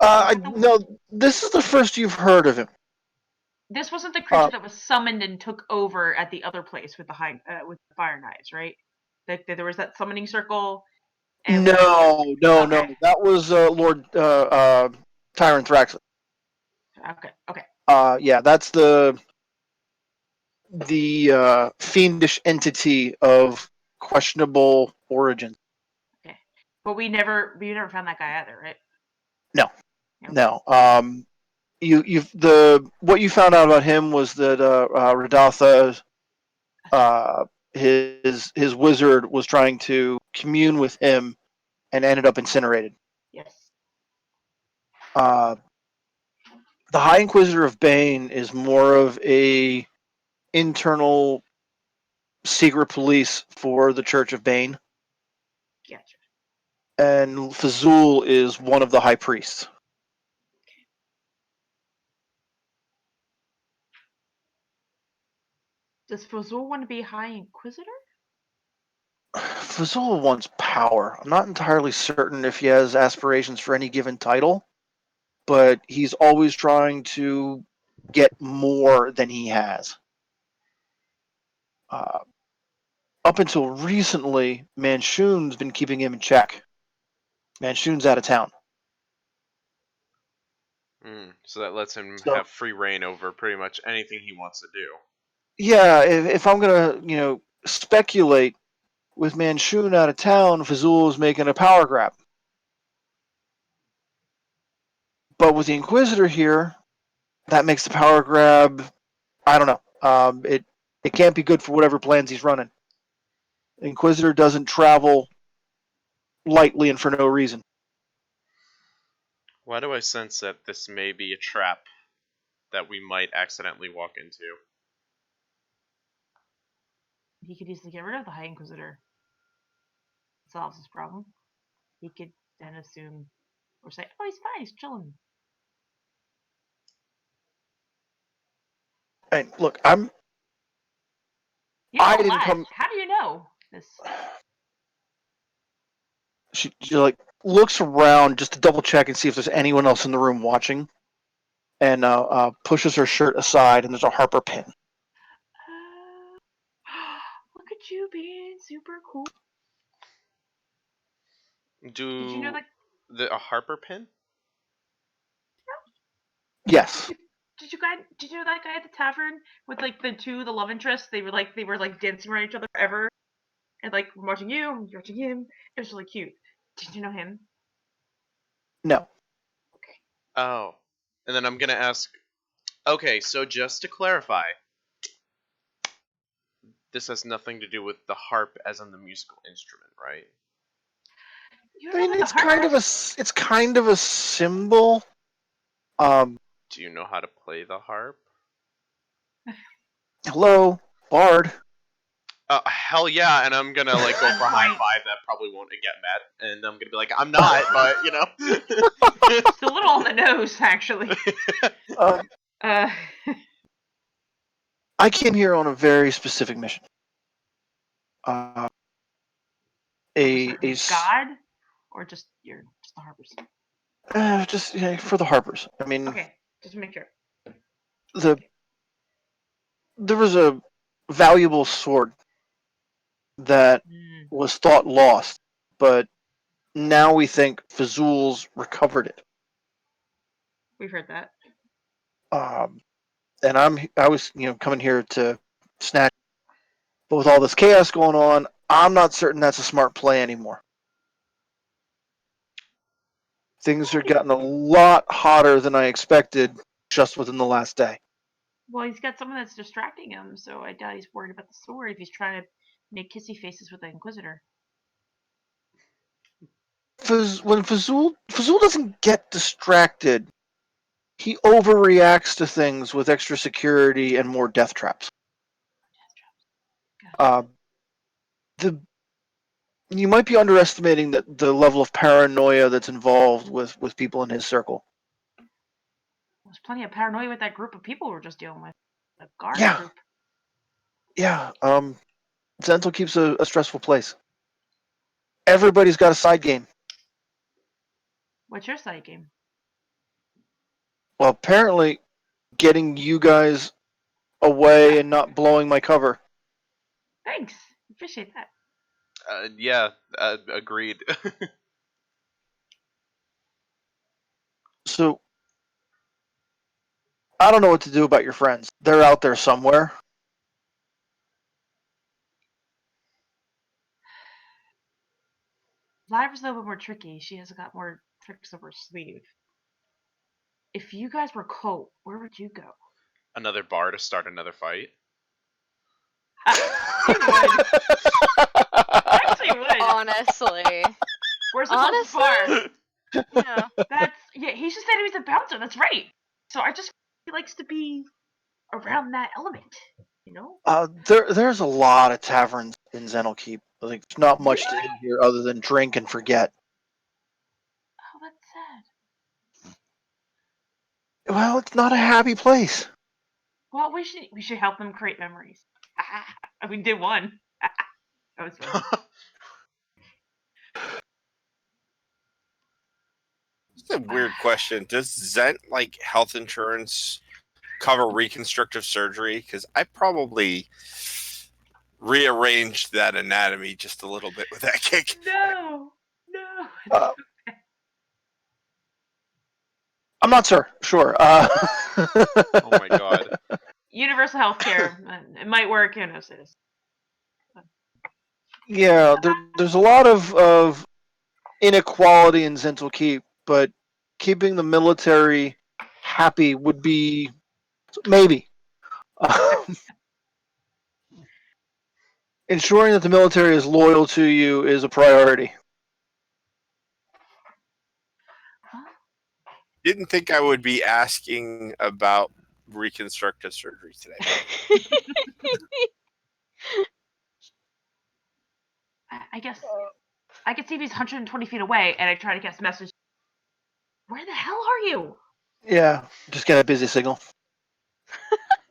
No, this is the first you've heard of him. This wasn't the creature that was summoned and took over at the other place with the with the Fire Knives, right? There was that summoning circle. And No. Okay. That was Lord Tyrant Thraxus. Okay. Yeah, that's the fiendish entity of questionable origin. Okay. But we never found that guy either, right? No. What you found out about him was that Radatha, his wizard was trying to commune with him and ended up incinerated. Yes. The High Inquisitor of Bane is more of a internal secret police for the Church of Bane, Gotcha. and Fazul is one of the high priests. Does Fazul want to be High Inquisitor? Fazul wants power. I'm not entirely certain if he has aspirations for any given title, but he's always trying to get more than he has. Up until recently, Manchun's been keeping him in check. Manchun's out of town. So that lets him So- have free reign over pretty much anything he wants to do. Yeah, if I'm gonna, speculate, with Manchun out of town, Fazul is making a power grab. But with the Inquisitor here, that makes the power grab. I don't know. It can't be good for whatever plans he's running. The Inquisitor doesn't travel lightly and for no reason. Why do I sense that this may be a trap that we might accidentally walk into? He could easily get rid of the High Inquisitor. It solves his problem. He could then assume or say, "Oh, he's fine. He's chilling." And look, You know I a didn't lot. come. How do you know this? She looks around just to double check and see if there's anyone else in the room watching, and pushes her shirt aside, and there's a Harper pin. Look at you being super cool. Did you know that? A Harper pin? Yes. Did you know that guy at the tavern with the love interests? They were dancing around each other forever, and I'm watching you, I'm watching him. It was really cute. Did you know him? No. Oh. And then I'm gonna ask. Okay, so just to clarify, this has nothing to do with the harp as in the musical instrument, right? You I don't know mean, what the it's harp kind of a is? it's kind of a symbol. Do you know how to play the harp? Hello, Bard. Hell yeah, and I'm gonna like go for a high Point. five that probably won't get met, and I'm gonna be like, I'm not, but you know. It's a little on the nose, actually. Um, Uh, I came here on a very specific mission. God, or just the Harpers? Just for the Harpers. I mean, Okay, just make sure. There was a valuable sword that was thought lost, but now we think Fazul's recovered it. We've heard that. And I was coming here to snatch. But with all this chaos going on, I'm not certain that's a smart play anymore. Things are getting a lot hotter than I expected just within the last day. Well, he's got someone that's distracting him, so I doubt he's worried about the sword if he's trying to make kissy faces with the Inquisitor. When Fazul doesn't get distracted, he overreacts to things with extra security and more death traps. You might be underestimating the level of paranoia that's involved with people in his circle. There's plenty of paranoia with that group of people we're just dealing with. The guard group. Yeah. Zental keeps a stressful place. Everybody's got a side game. What's your side game? Well, apparently, getting you guys away and not blowing my cover. Thanks. Appreciate that. Yeah, agreed. So, I don't know what to do about your friends. They're out there somewhere. Lyra's a little bit more tricky. She has got more tricks up her sleeve. If you guys were Colt, where would you go? Another bar to start another fight. Actually would. Honestly. Where's the closest bar? Yeah. He just said he was a bouncer. That's right. So he likes to be around that element, you know? There's a lot of taverns in Zenelkeep. Like, there's not much to do here other than drink and forget. Oh, that's sad. Well, it's not a happy place. Well, we should help them create memories. We did one. That was fun. It's a weird question. Does Zent health insurance cover reconstructive surgery? Because I probably rearranged that anatomy just a little bit with that kick. No. I'm not sure. Sure. Oh my god. Universal healthcare. It might work. Who knows? It is. Yeah, there's a lot of inequality in Zental Keep, but keeping the military happy would be maybe. Ensuring that the military is loyal to you is a priority. Didn't think I would be asking about reconstructive surgery today. I guess I could see if he's 120 feet away, and I try to get a message. Where the hell are you? Yeah, just get a busy signal.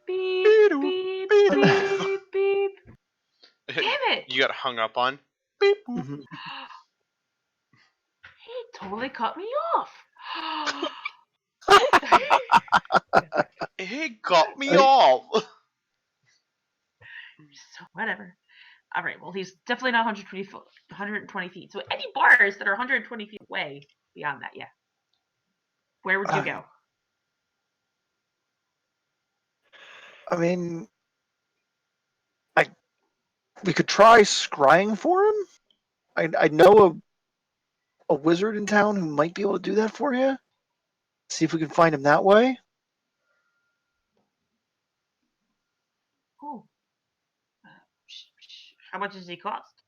Beep, beep, beep, beep. Damn it! You got hung up on? Mm-hmm. He totally cut me off. He got me off. So whatever. All right. Well, he's definitely not 120 feet. So any bars that are 120 feet away beyond that, yeah. Where would you go? I mean, we could try scrying for him. I know a wizard in town who might be able to do that for you. See if we can find him that way. Cool. How much does he cost?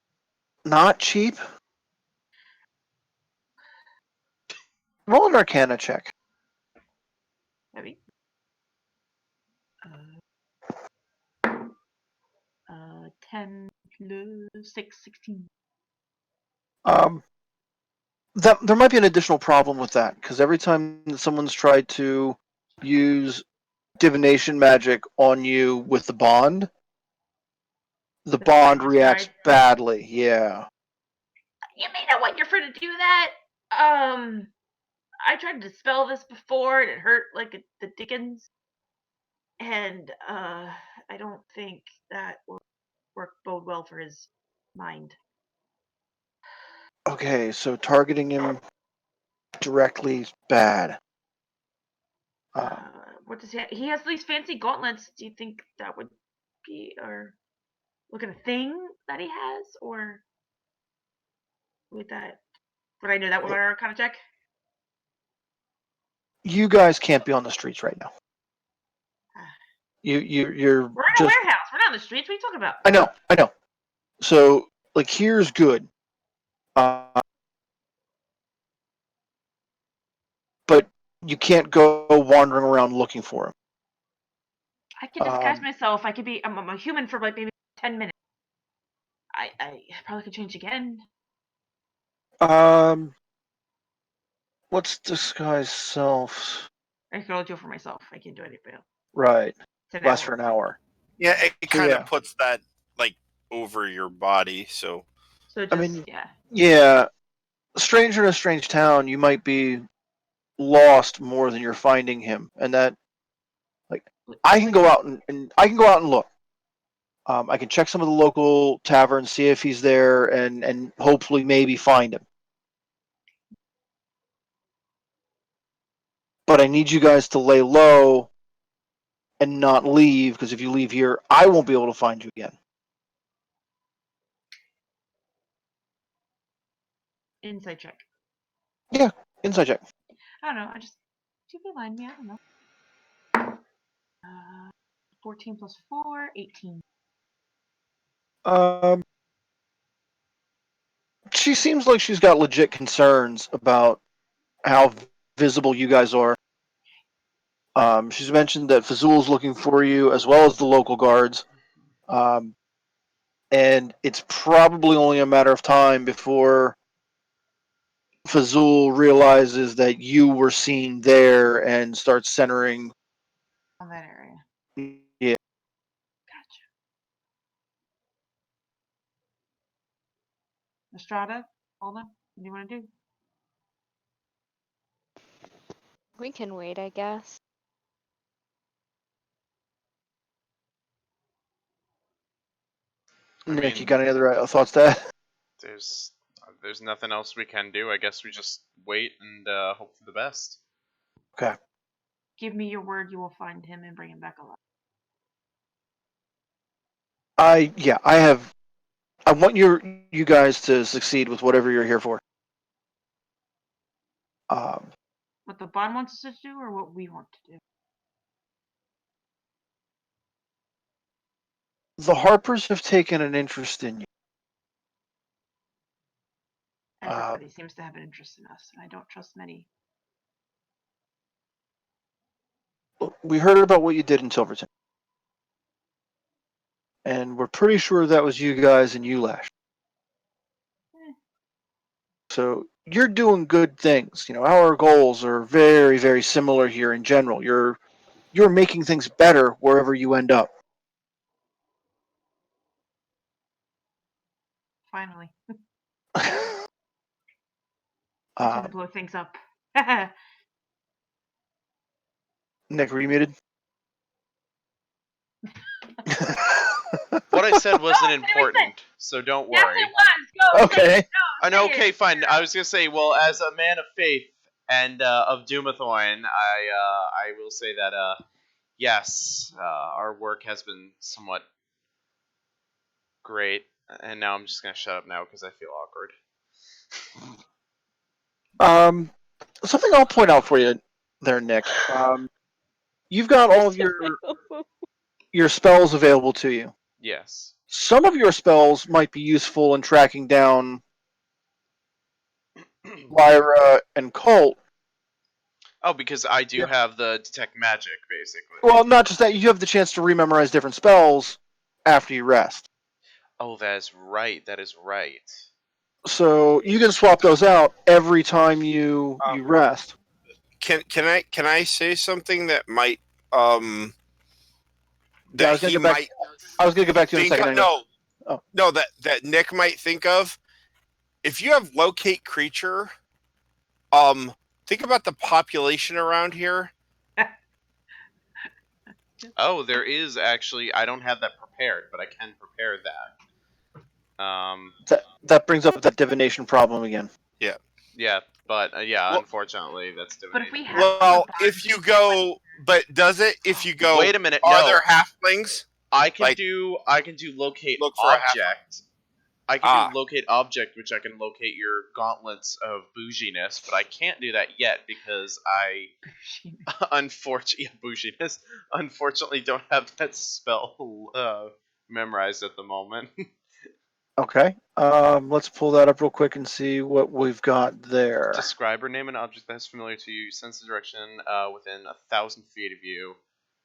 Not cheap. Roll an Arcana check. Maybe. 10 plus 6, 16. That there might be an additional problem with that because every time that someone's tried to use divination magic on you with the bond reacts Right. badly. Yeah. You may not want your friend to do that. I tried to dispel this before and it hurt like the dickens. And I don't think that will bode well for his mind. Okay, so targeting him directly is bad. What does he has these fancy gauntlets? Do you think that would be or look at a thing that he has, or would I know that with our Arcana check? You guys can't be on the streets right now. You're We're in a just. warehouse. We're not on the streets. What are you talking about? I know. So like here's good. But you can't go wandering around looking for him. I can disguise myself. I could be. I'm a human for like maybe 10 minutes. I probably could change again. Let's disguise self. I can only do it for myself. I can't do anything else. Right. It's Lasts for an hour. Yeah, it So, kind yeah. of puts that like over your body. So just, I mean, yeah. Yeah. Stranger in a strange town, you might be lost more than you're finding him, and that, like, I can go out and I can go out and look. I can check some of the local taverns, see if he's there, and hopefully maybe find him. But I need you guys to lay low and not leave, because if you leave here, I won't be able to find you again. Insight check. Yeah, inside check. I don't know. I just do behind me. I don't know. 14 plus 4, 18. She seems like she's got legit concerns about how visible you guys are. She's mentioned that Fazul's looking for you, as well as the local guards. And it's probably only a matter of time before Fazul realizes that you were seen there and starts centering On that area. Yeah. Gotcha. Estrada, hold on. What do you want to do? We can wait, I guess. Nick, you got any other thoughts to add? There's nothing else we can do. I guess we just wait and hope for the best. Okay. Give me your word you will find him and bring him back alive. I want you guys to succeed with whatever you're here for. What the bond wants us to do or what we want to do? The Harpers have taken an interest in you. Everybody seems to have an interest in us, and I don't trust many. We heard about what you did in Silverton. And we're pretty sure that was you guys and Ulash. So you're doing good things. You know, our goals are very, very similar here in general. You're making things better wherever you end up. Finally. Trying to blow things up. Nick, were you muted? What I said wasn't important, so don't worry. Yes, it was. Go. Okay. Okay, fine. I was gonna say, well, as a man of faith and of Doomathorn, I will say that yes, our work has been somewhat great, and now I'm just gonna shut up now because I feel awkward. Something I'll point out for you there, Nick. You've got all of your spells available to you. Yes. Some of your spells might be useful in tracking down Lyra and Colt. Oh, because I do have the detect magic, basically. Well, not just that. You have the chance to rememorize different spells after you rest. Oh, that is right. That is right. So you can swap those out every time you rest. Can I say something that might Yeah, that he might I was gonna get back to you in a think second. of, Anyway. no Oh. no that Nick might think of? If you have locate creature, think about the population around here. Oh, there is actually. I don't have that prepared, but I can prepare that. That brings up that divination problem again. Yeah, but Well- unfortunately, that's But if divination. we have Well, if you go, but does it? If you go, Wait a minute. are No, there halflings? I can like, do locate look for a half- object. I can do locate object, which I can locate your gauntlets of bouginess, but I can't do that yet because I bouginess. Unfortunately, don't have that spell memorized at the moment. Okay. Let's pull that up real quick and see what we've got there. Describe or name an object that is familiar to you. Sense the direction within 1,000 feet of you.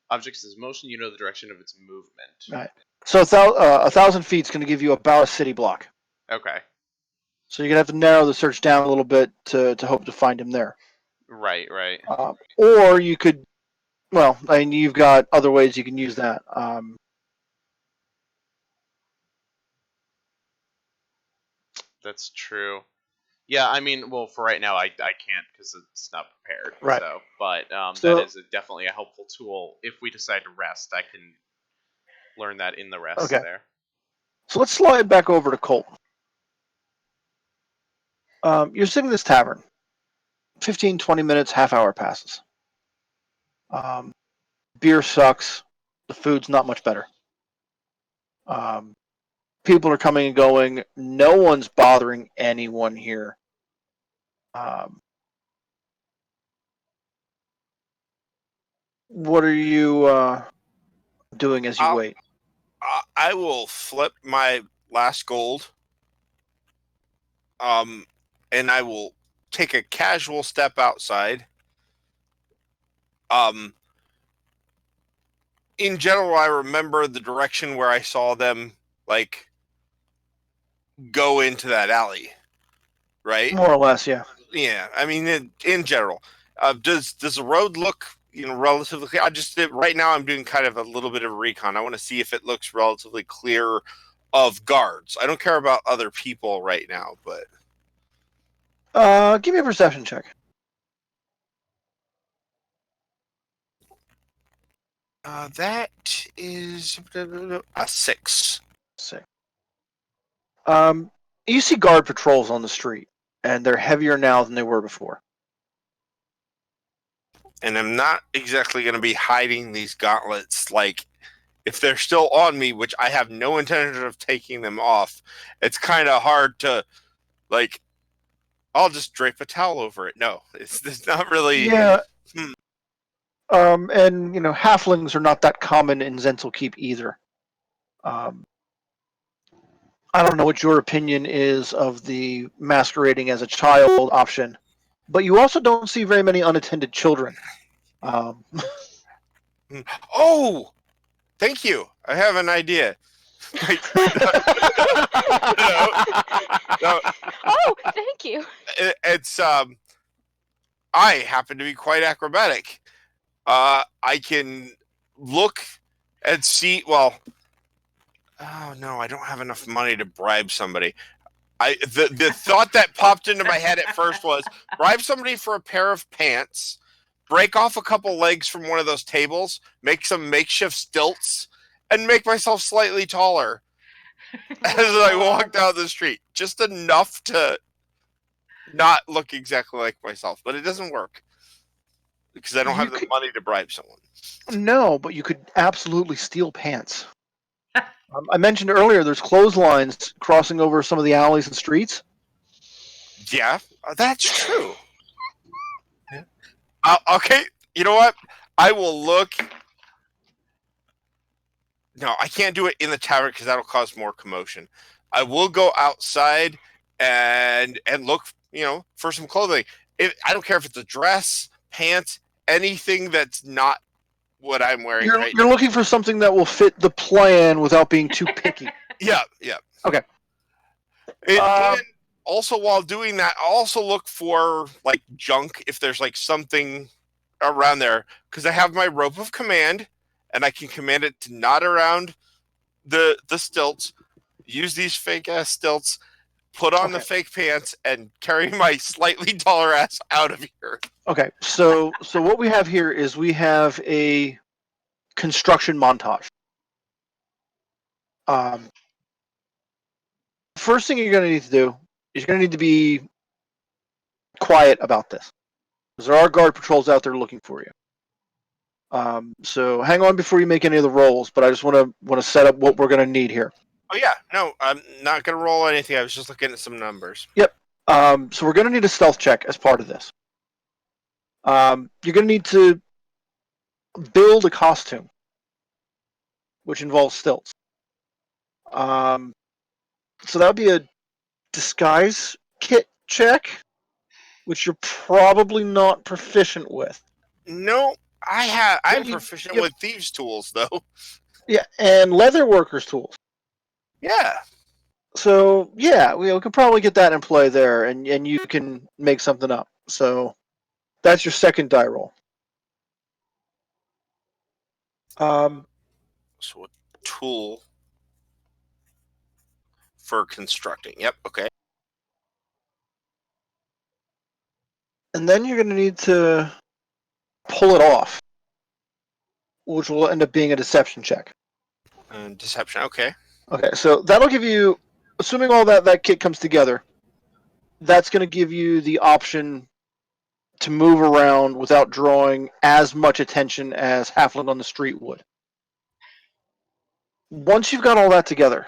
Object is motion. You know the direction of its movement. Right. So 1,000 feet is going to give you about a city block. Okay. So you're going to have to narrow the search down a little bit to hope to find him there. Right. Or you could, well, I mean, you've got other ways you can use that. That's true. Yeah, I mean, well, for right now, I can't because it's not prepared. Right. So that is definitely a helpful tool. If we decide to rest, I can learn that in the rest Okay. there. So let's slide back over to Colt. You're sitting in this tavern. 15, 20 minutes, half hour passes. Beer sucks. The food's not much better. People are coming and going. No one's bothering anyone here. What are you doing as you wait? I will flip my last gold, and I will take a casual step outside. In general, I remember the direction where I saw them like go into that alley, right? More or less, yeah. Yeah, I mean, in general, does the road look relatively clear? Right now I'm doing kind of a little bit of recon. I want to see if it looks relatively clear of guards. I don't care about other people right now, but give me a perception check. that is a 6. 6. You see guard patrols on the street, and they're heavier now than they were before. And I'm not exactly going to be hiding these gauntlets. Like, if they're still on me, which I have no intention of taking them off, it's kind of hard to, like, I'll just drape a towel over it. No, it's not really. Yeah. And you know, halflings are not that common in Zenzelkeep either. I don't know what your opinion is of the masquerading as a child option, but you also don't see very many unattended children. Oh, thank you. I have an idea. No, Oh, thank you. it's I happen to be quite acrobatic. I can look and see. Well, oh no, I don't have enough money to bribe somebody. The thought that popped into my head at first was bribe somebody for a pair of pants, break off a couple legs from one of those tables, make some makeshift stilts, and make myself slightly taller as I walk down the street. Just enough to not look exactly like myself, but it doesn't work because I don't have the money to bribe someone. No, but you could absolutely steal pants. I mentioned earlier there's clotheslines crossing over some of the alleys and streets. Yeah, that's true. Okay, you know what? I will look. No, I can't do it in the tavern because that'll cause more commotion. I will go outside and look, for some clothing. I don't care if it's a dress, pants, anything that's not what I'm wearing. You're looking for something that will fit the plan without being too picky. Yeah. Okay. And also, while doing that, also look for like junk if there's like something around there, because I have my rope of command, and I can command it to knot around the stilts, use these fake ass stilts, put on the fake pants, and carry my slightly taller ass out of here. Okay. So what we have here is we have a construction montage. First thing you're going to need to do is you're going to need to be quiet about this, because there are guard patrols out there looking for you. So hang on before you make any of the rolls, but I just want to set up what we're going to need here. Oh yeah, no, I'm not gonna roll anything. I was just looking at some numbers. Yep. So we're going to need a stealth check as part of this. You're going to need to build a costume, which involves stilts. So that would be a disguise kit check, which you're probably not proficient with. No, I'm you- proficient you- with thieves' tools though. Yeah, and leather workers' tools. Yeah. So yeah, we could probably get that in play there, and you can make something up. So that's your second die roll. So a tool for constructing. Yep. Okay. And then you're going to need to pull it off, which will end up being a deception check. Deception. Okay. Okay, so that'll give you, assuming all that kit comes together, that's going to give you the option to move around without drawing as much attention as Halfling on the street would. Once you've got all that together,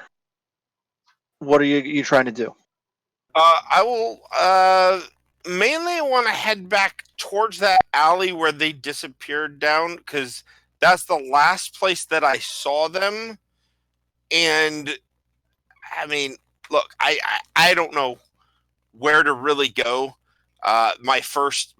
what are you trying to do? I will mainly want to head back towards that alley where they disappeared down, because that's the last place that I saw them. And I mean, look, I don't know where to really go. My first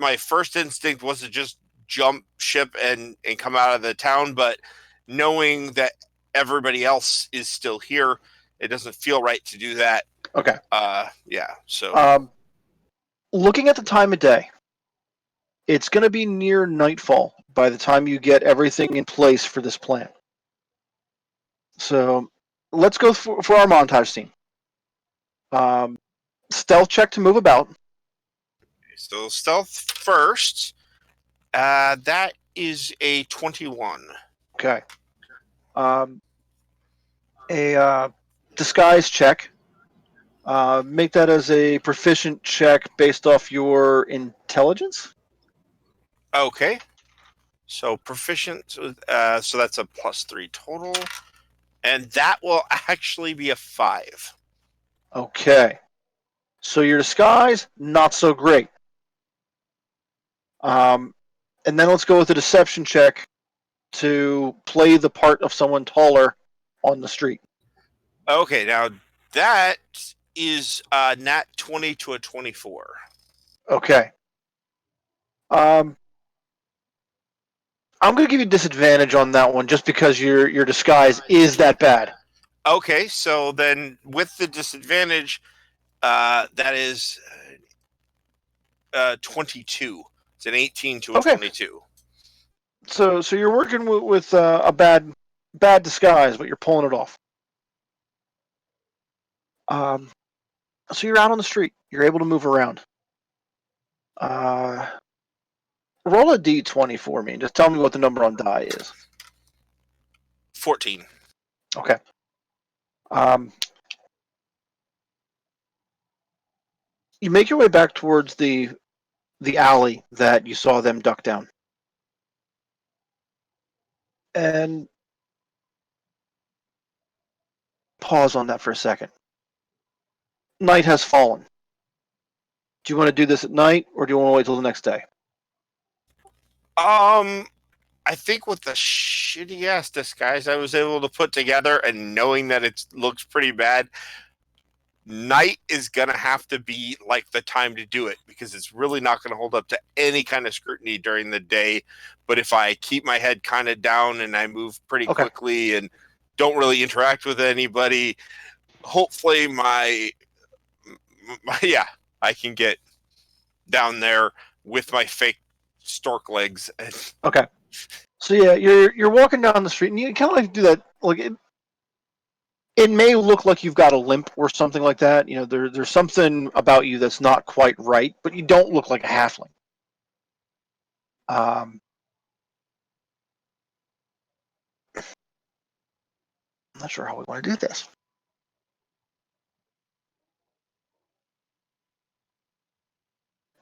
instinct was to just jump ship and come out of the town, but knowing that everybody else is still here, it doesn't feel right to do that. Okay. Yeah. So. Looking at the time of day, it's going to be near nightfall by the time you get everything in place for this plan. So let's go for our montage scene. Stealth check to move about. So stealth first. That is a 21. Okay. A disguise check. Make that as a proficient check based off your intelligence. Okay. So proficient. So that's a +3 total, and that will actually be a 5. Okay. So your disguise, not so great. And then let's go with a deception check to play the part of someone taller on the street. Okay, now that is nat 20 to a 24. Okay. I'm going to give you disadvantage on that one just because your disguise is that bad. Okay, so then with the disadvantage, that is 22. It's an 18 to a 22. So you're working with a bad disguise, but you're pulling it off. So you're out on the street. You're able to move around. Roll a d20 for me. Just tell me what the number on die is. 14. Okay. You make your way back towards the alley that you saw them duck down. And pause on that for a second. Night has fallen. Do you want to do this at night, or do you want to wait till the next day? I think with the shitty ass disguise I was able to put together, and knowing that it looks pretty bad, night is gonna have to be like the time to do it, because it's really not gonna hold up to any kind of scrutiny during the day. But if I keep my head kind of down and I move pretty quickly and don't really interact with anybody. Hopefully, yeah, I can get down there with my fake stork legs. Okay. So yeah, you're walking down the street, and you kind of like do that. Like it may look like you've got a limp or something like that. You know, there's something about you that's not quite right, but you don't look like a halfling. I'm not sure how we want to do this.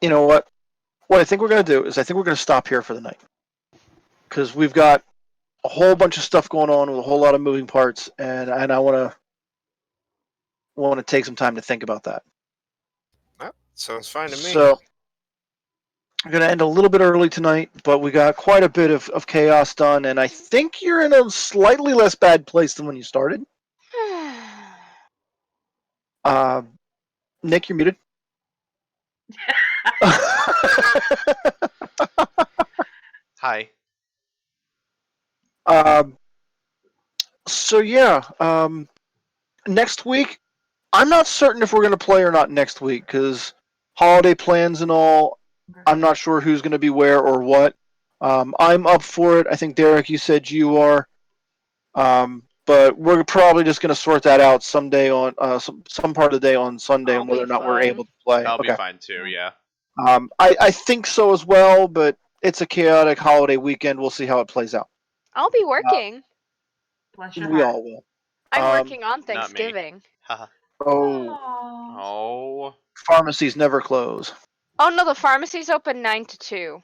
You know what? What I think we're going to do is I think we're going to stop here for the night because we've got a whole bunch of stuff going on with a whole lot of moving parts, and I want to take some time to think about that. Well, sounds fine to me. So I'm going to end a little bit early tonight, but we got quite a bit of chaos done, and I think you're in a slightly less bad place than when you started. Nick, you're muted. Hi. So yeah, next week, I'm not certain if we're going to play or not next week because holiday plans and all. I'm not sure who's going to be where or what. I'm up for it. I think Derek, you said you are. But we're probably just going to sort that out someday on some part of the day on Sunday I'll on whether or be not we're fine. able to play. I'll be Okay. fine too. Yeah. I think so as well, but it's a chaotic holiday weekend. We'll see how it plays out. I'll be working. Bless your We heart. all will. I'm Um, working on not me. Thanksgiving. Haha. Oh, Aw. Oh. pharmacies never close. Oh no, the pharmacy's open 9 to 2.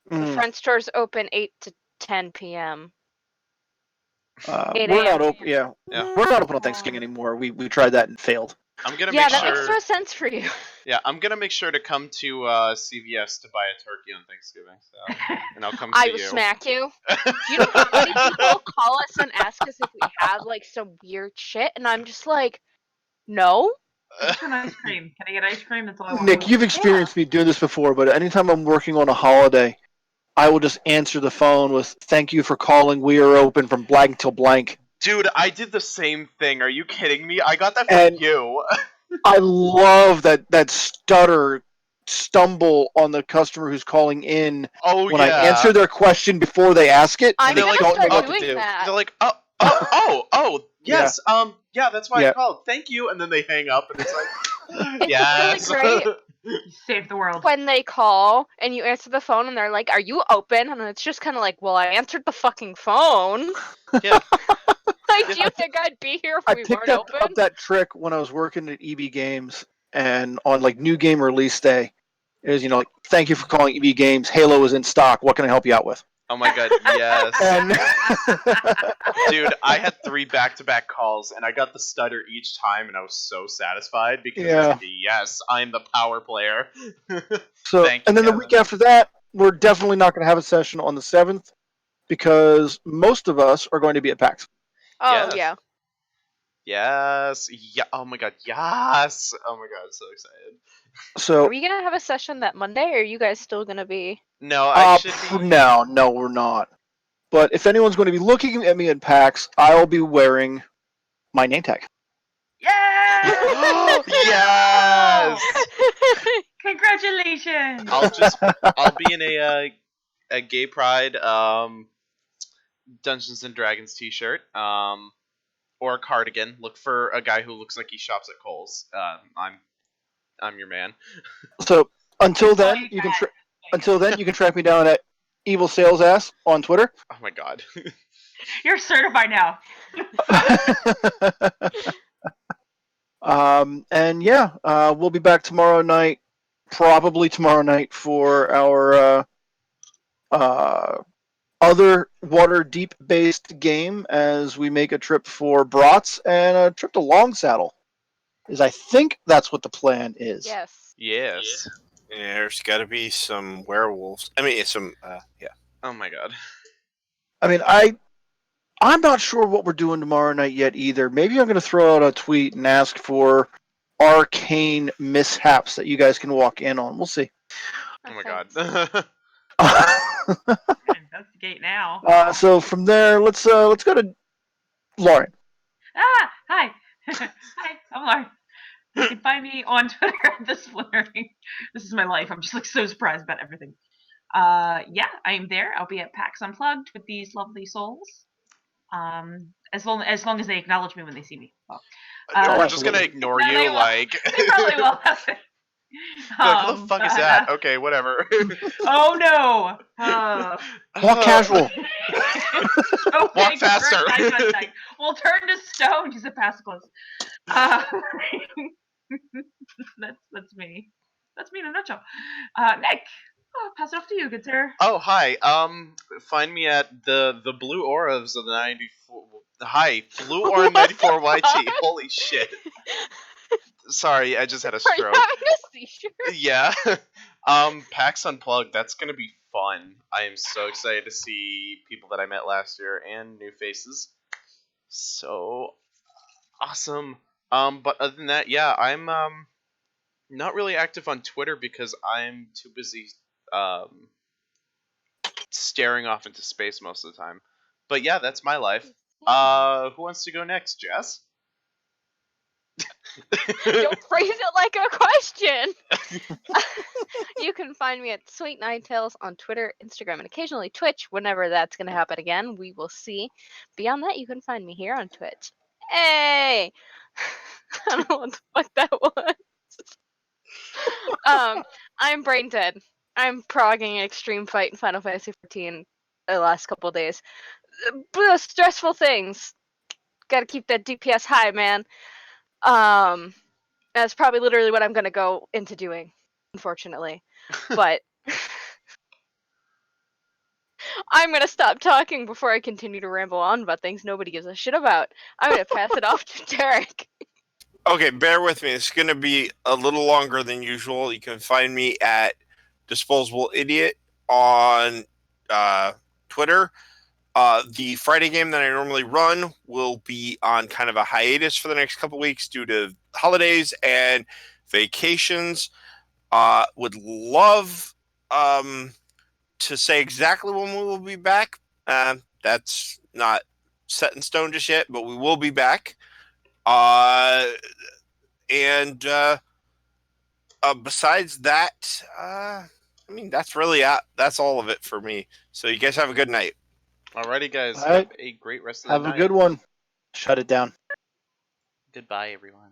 The Mm, front store's open 8 to 10 p.m. 8 we're not a.m. open. Yeah, Yeah. we're not open on Thanksgiving anymore. We tried that and failed. I'm gonna Yeah, make that sure. makes no sense for you. Yeah, I'm gonna make sure to come to CVS to buy a turkey on Thanksgiving. So, and I'll come I see will you. smack you. Do you know how many people call us and ask us if we have like some weird shit? And I'm just like, no. I just want ice cream. Can I get ice cream? That's all I want. Nick, you've experienced me doing this before, but anytime I'm working on a holiday, I will just answer the phone with "Thank you for calling. We are open from blank till blank." Dude, I did the same thing. Are you kidding me? I got that from And you. I love that stumble on the customer who's calling in Oh when I yeah. answer their question before they ask it, I'm and they They're gonna like, don't know start what oh, to doing do. that. They're like, yes, yeah, that's why I Yeah. called. Thank you, and then they hang up, and it's like, It's yes. really great You saved the world. when they call and you answer the phone and they're like, "Are you open?" And it's just kind of like, "Well, I answered the fucking phone." Yeah. Like, do you think I'd be here if I we picked weren't up open? that trick when I was working at EB Games, and on like new game release day, it was like, "Thank you for calling EB Games. Halo is in stock. What can I help you out with?" Oh my god, yes. And Dude, I had 3 back-to-back calls, and I got the stutter each time, and I was so satisfied because it's Yeah. like, yes, I'm the power player. so, Thank and you, then the Kevin. week after that, we're definitely not going to have a session on the 7th because most of us are going to be at PAX. Oh Yes. yeah. Yes. Yeah. Oh my god. Yes. Oh my god. I'm so excited. Are So, we gonna have a session that Monday, or are you guys still gonna be? No, I should be. no, we're not. But if anyone's going to be looking at me at PAX, I'll be wearing my name tag. Yeah! Yes. Congratulations! I'll be in a gay pride Dungeons and Dragons t-shirt or a cardigan. Look for a guy who looks like he shops at Kohl's. I'm your man. So until That's all then, you you can got. track me down at Evil Sales Ass on Twitter. Oh my god. You're certified now. And yeah, we'll be back tomorrow night, probably tomorrow night for our other water deep based game as we make a trip for Brats and a trip to Long Saddle. Is I think that's what the plan is. Yes. Yes. Yeah, there's got to be some werewolves. I mean, some yeah. Oh my god. I mean, I'm not sure what we're doing tomorrow night yet either. Maybe I'm going to throw out a tweet and ask for arcane mishaps that you guys can walk in on. We'll see. Oh my Okay. god. Investigate now. So from there, let's go to Lauren. Hi. Hi, I'm Lauren. You can find me on Twitter at this learning. This is my life. I'm just like so surprised about everything. Yeah, I am there. I'll be at PAX Unplugged with these lovely souls. As long as they acknowledge me when they see me. Well, We're just gonna absolutely. ignore no, they you, will. like. They probably will. Be like, who the fuck is that? Okay, whatever. Oh no! Walk casual. Walk faster. We'll turn to stone. He's a pacifist. That's me. That's me in a nutshell. Nick, I'll pass it off to you, good sir. Oh, hi. Find me at the Blue Auras of the 94. Hi, Blue Aura 94 YT. Holy shit. Sorry, I just had a Are you stroke. having a seizure? Yeah. PAX Unplugged, that's gonna be fun. I am so excited to see people that I met last year and new faces. So awesome. But other than that, yeah, I'm not really active on Twitter because I'm too busy staring off into space most of the time. But yeah, that's my life. Who wants to go next, Jess? Don't phrase it like a question. You can find me at Sweet Nine Tails on Twitter, Instagram, and occasionally Twitch. Whenever that's going to happen again, we will see. Beyond that, you can find me here on Twitch. Hey, I don't know what the fuck that was. I'm brain dead. I'm progging an extreme fight in Final Fantasy XIV the last couple days. Stressful things. Got to keep that DPS high, man. That's probably literally what I'm gonna go into doing, unfortunately. But I'm gonna stop talking before I continue to ramble on about things nobody gives a shit about. I'm gonna pass it off to Derek. Okay, bear with me. It's going to be a little longer than usual. You can find me at Disposable Idiot on Twitter. The Friday game that I normally run will be on kind of a hiatus for the next couple weeks due to holidays and vacations. Would love to say exactly when we will be back. That's not set in stone just yet, but we will be back. And besides that, I mean, that's really that's all of it for me. So you guys have a good night. Alrighty, guys. All right. Have a great rest of Have the a night. good one. Shut it down. Goodbye, everyone.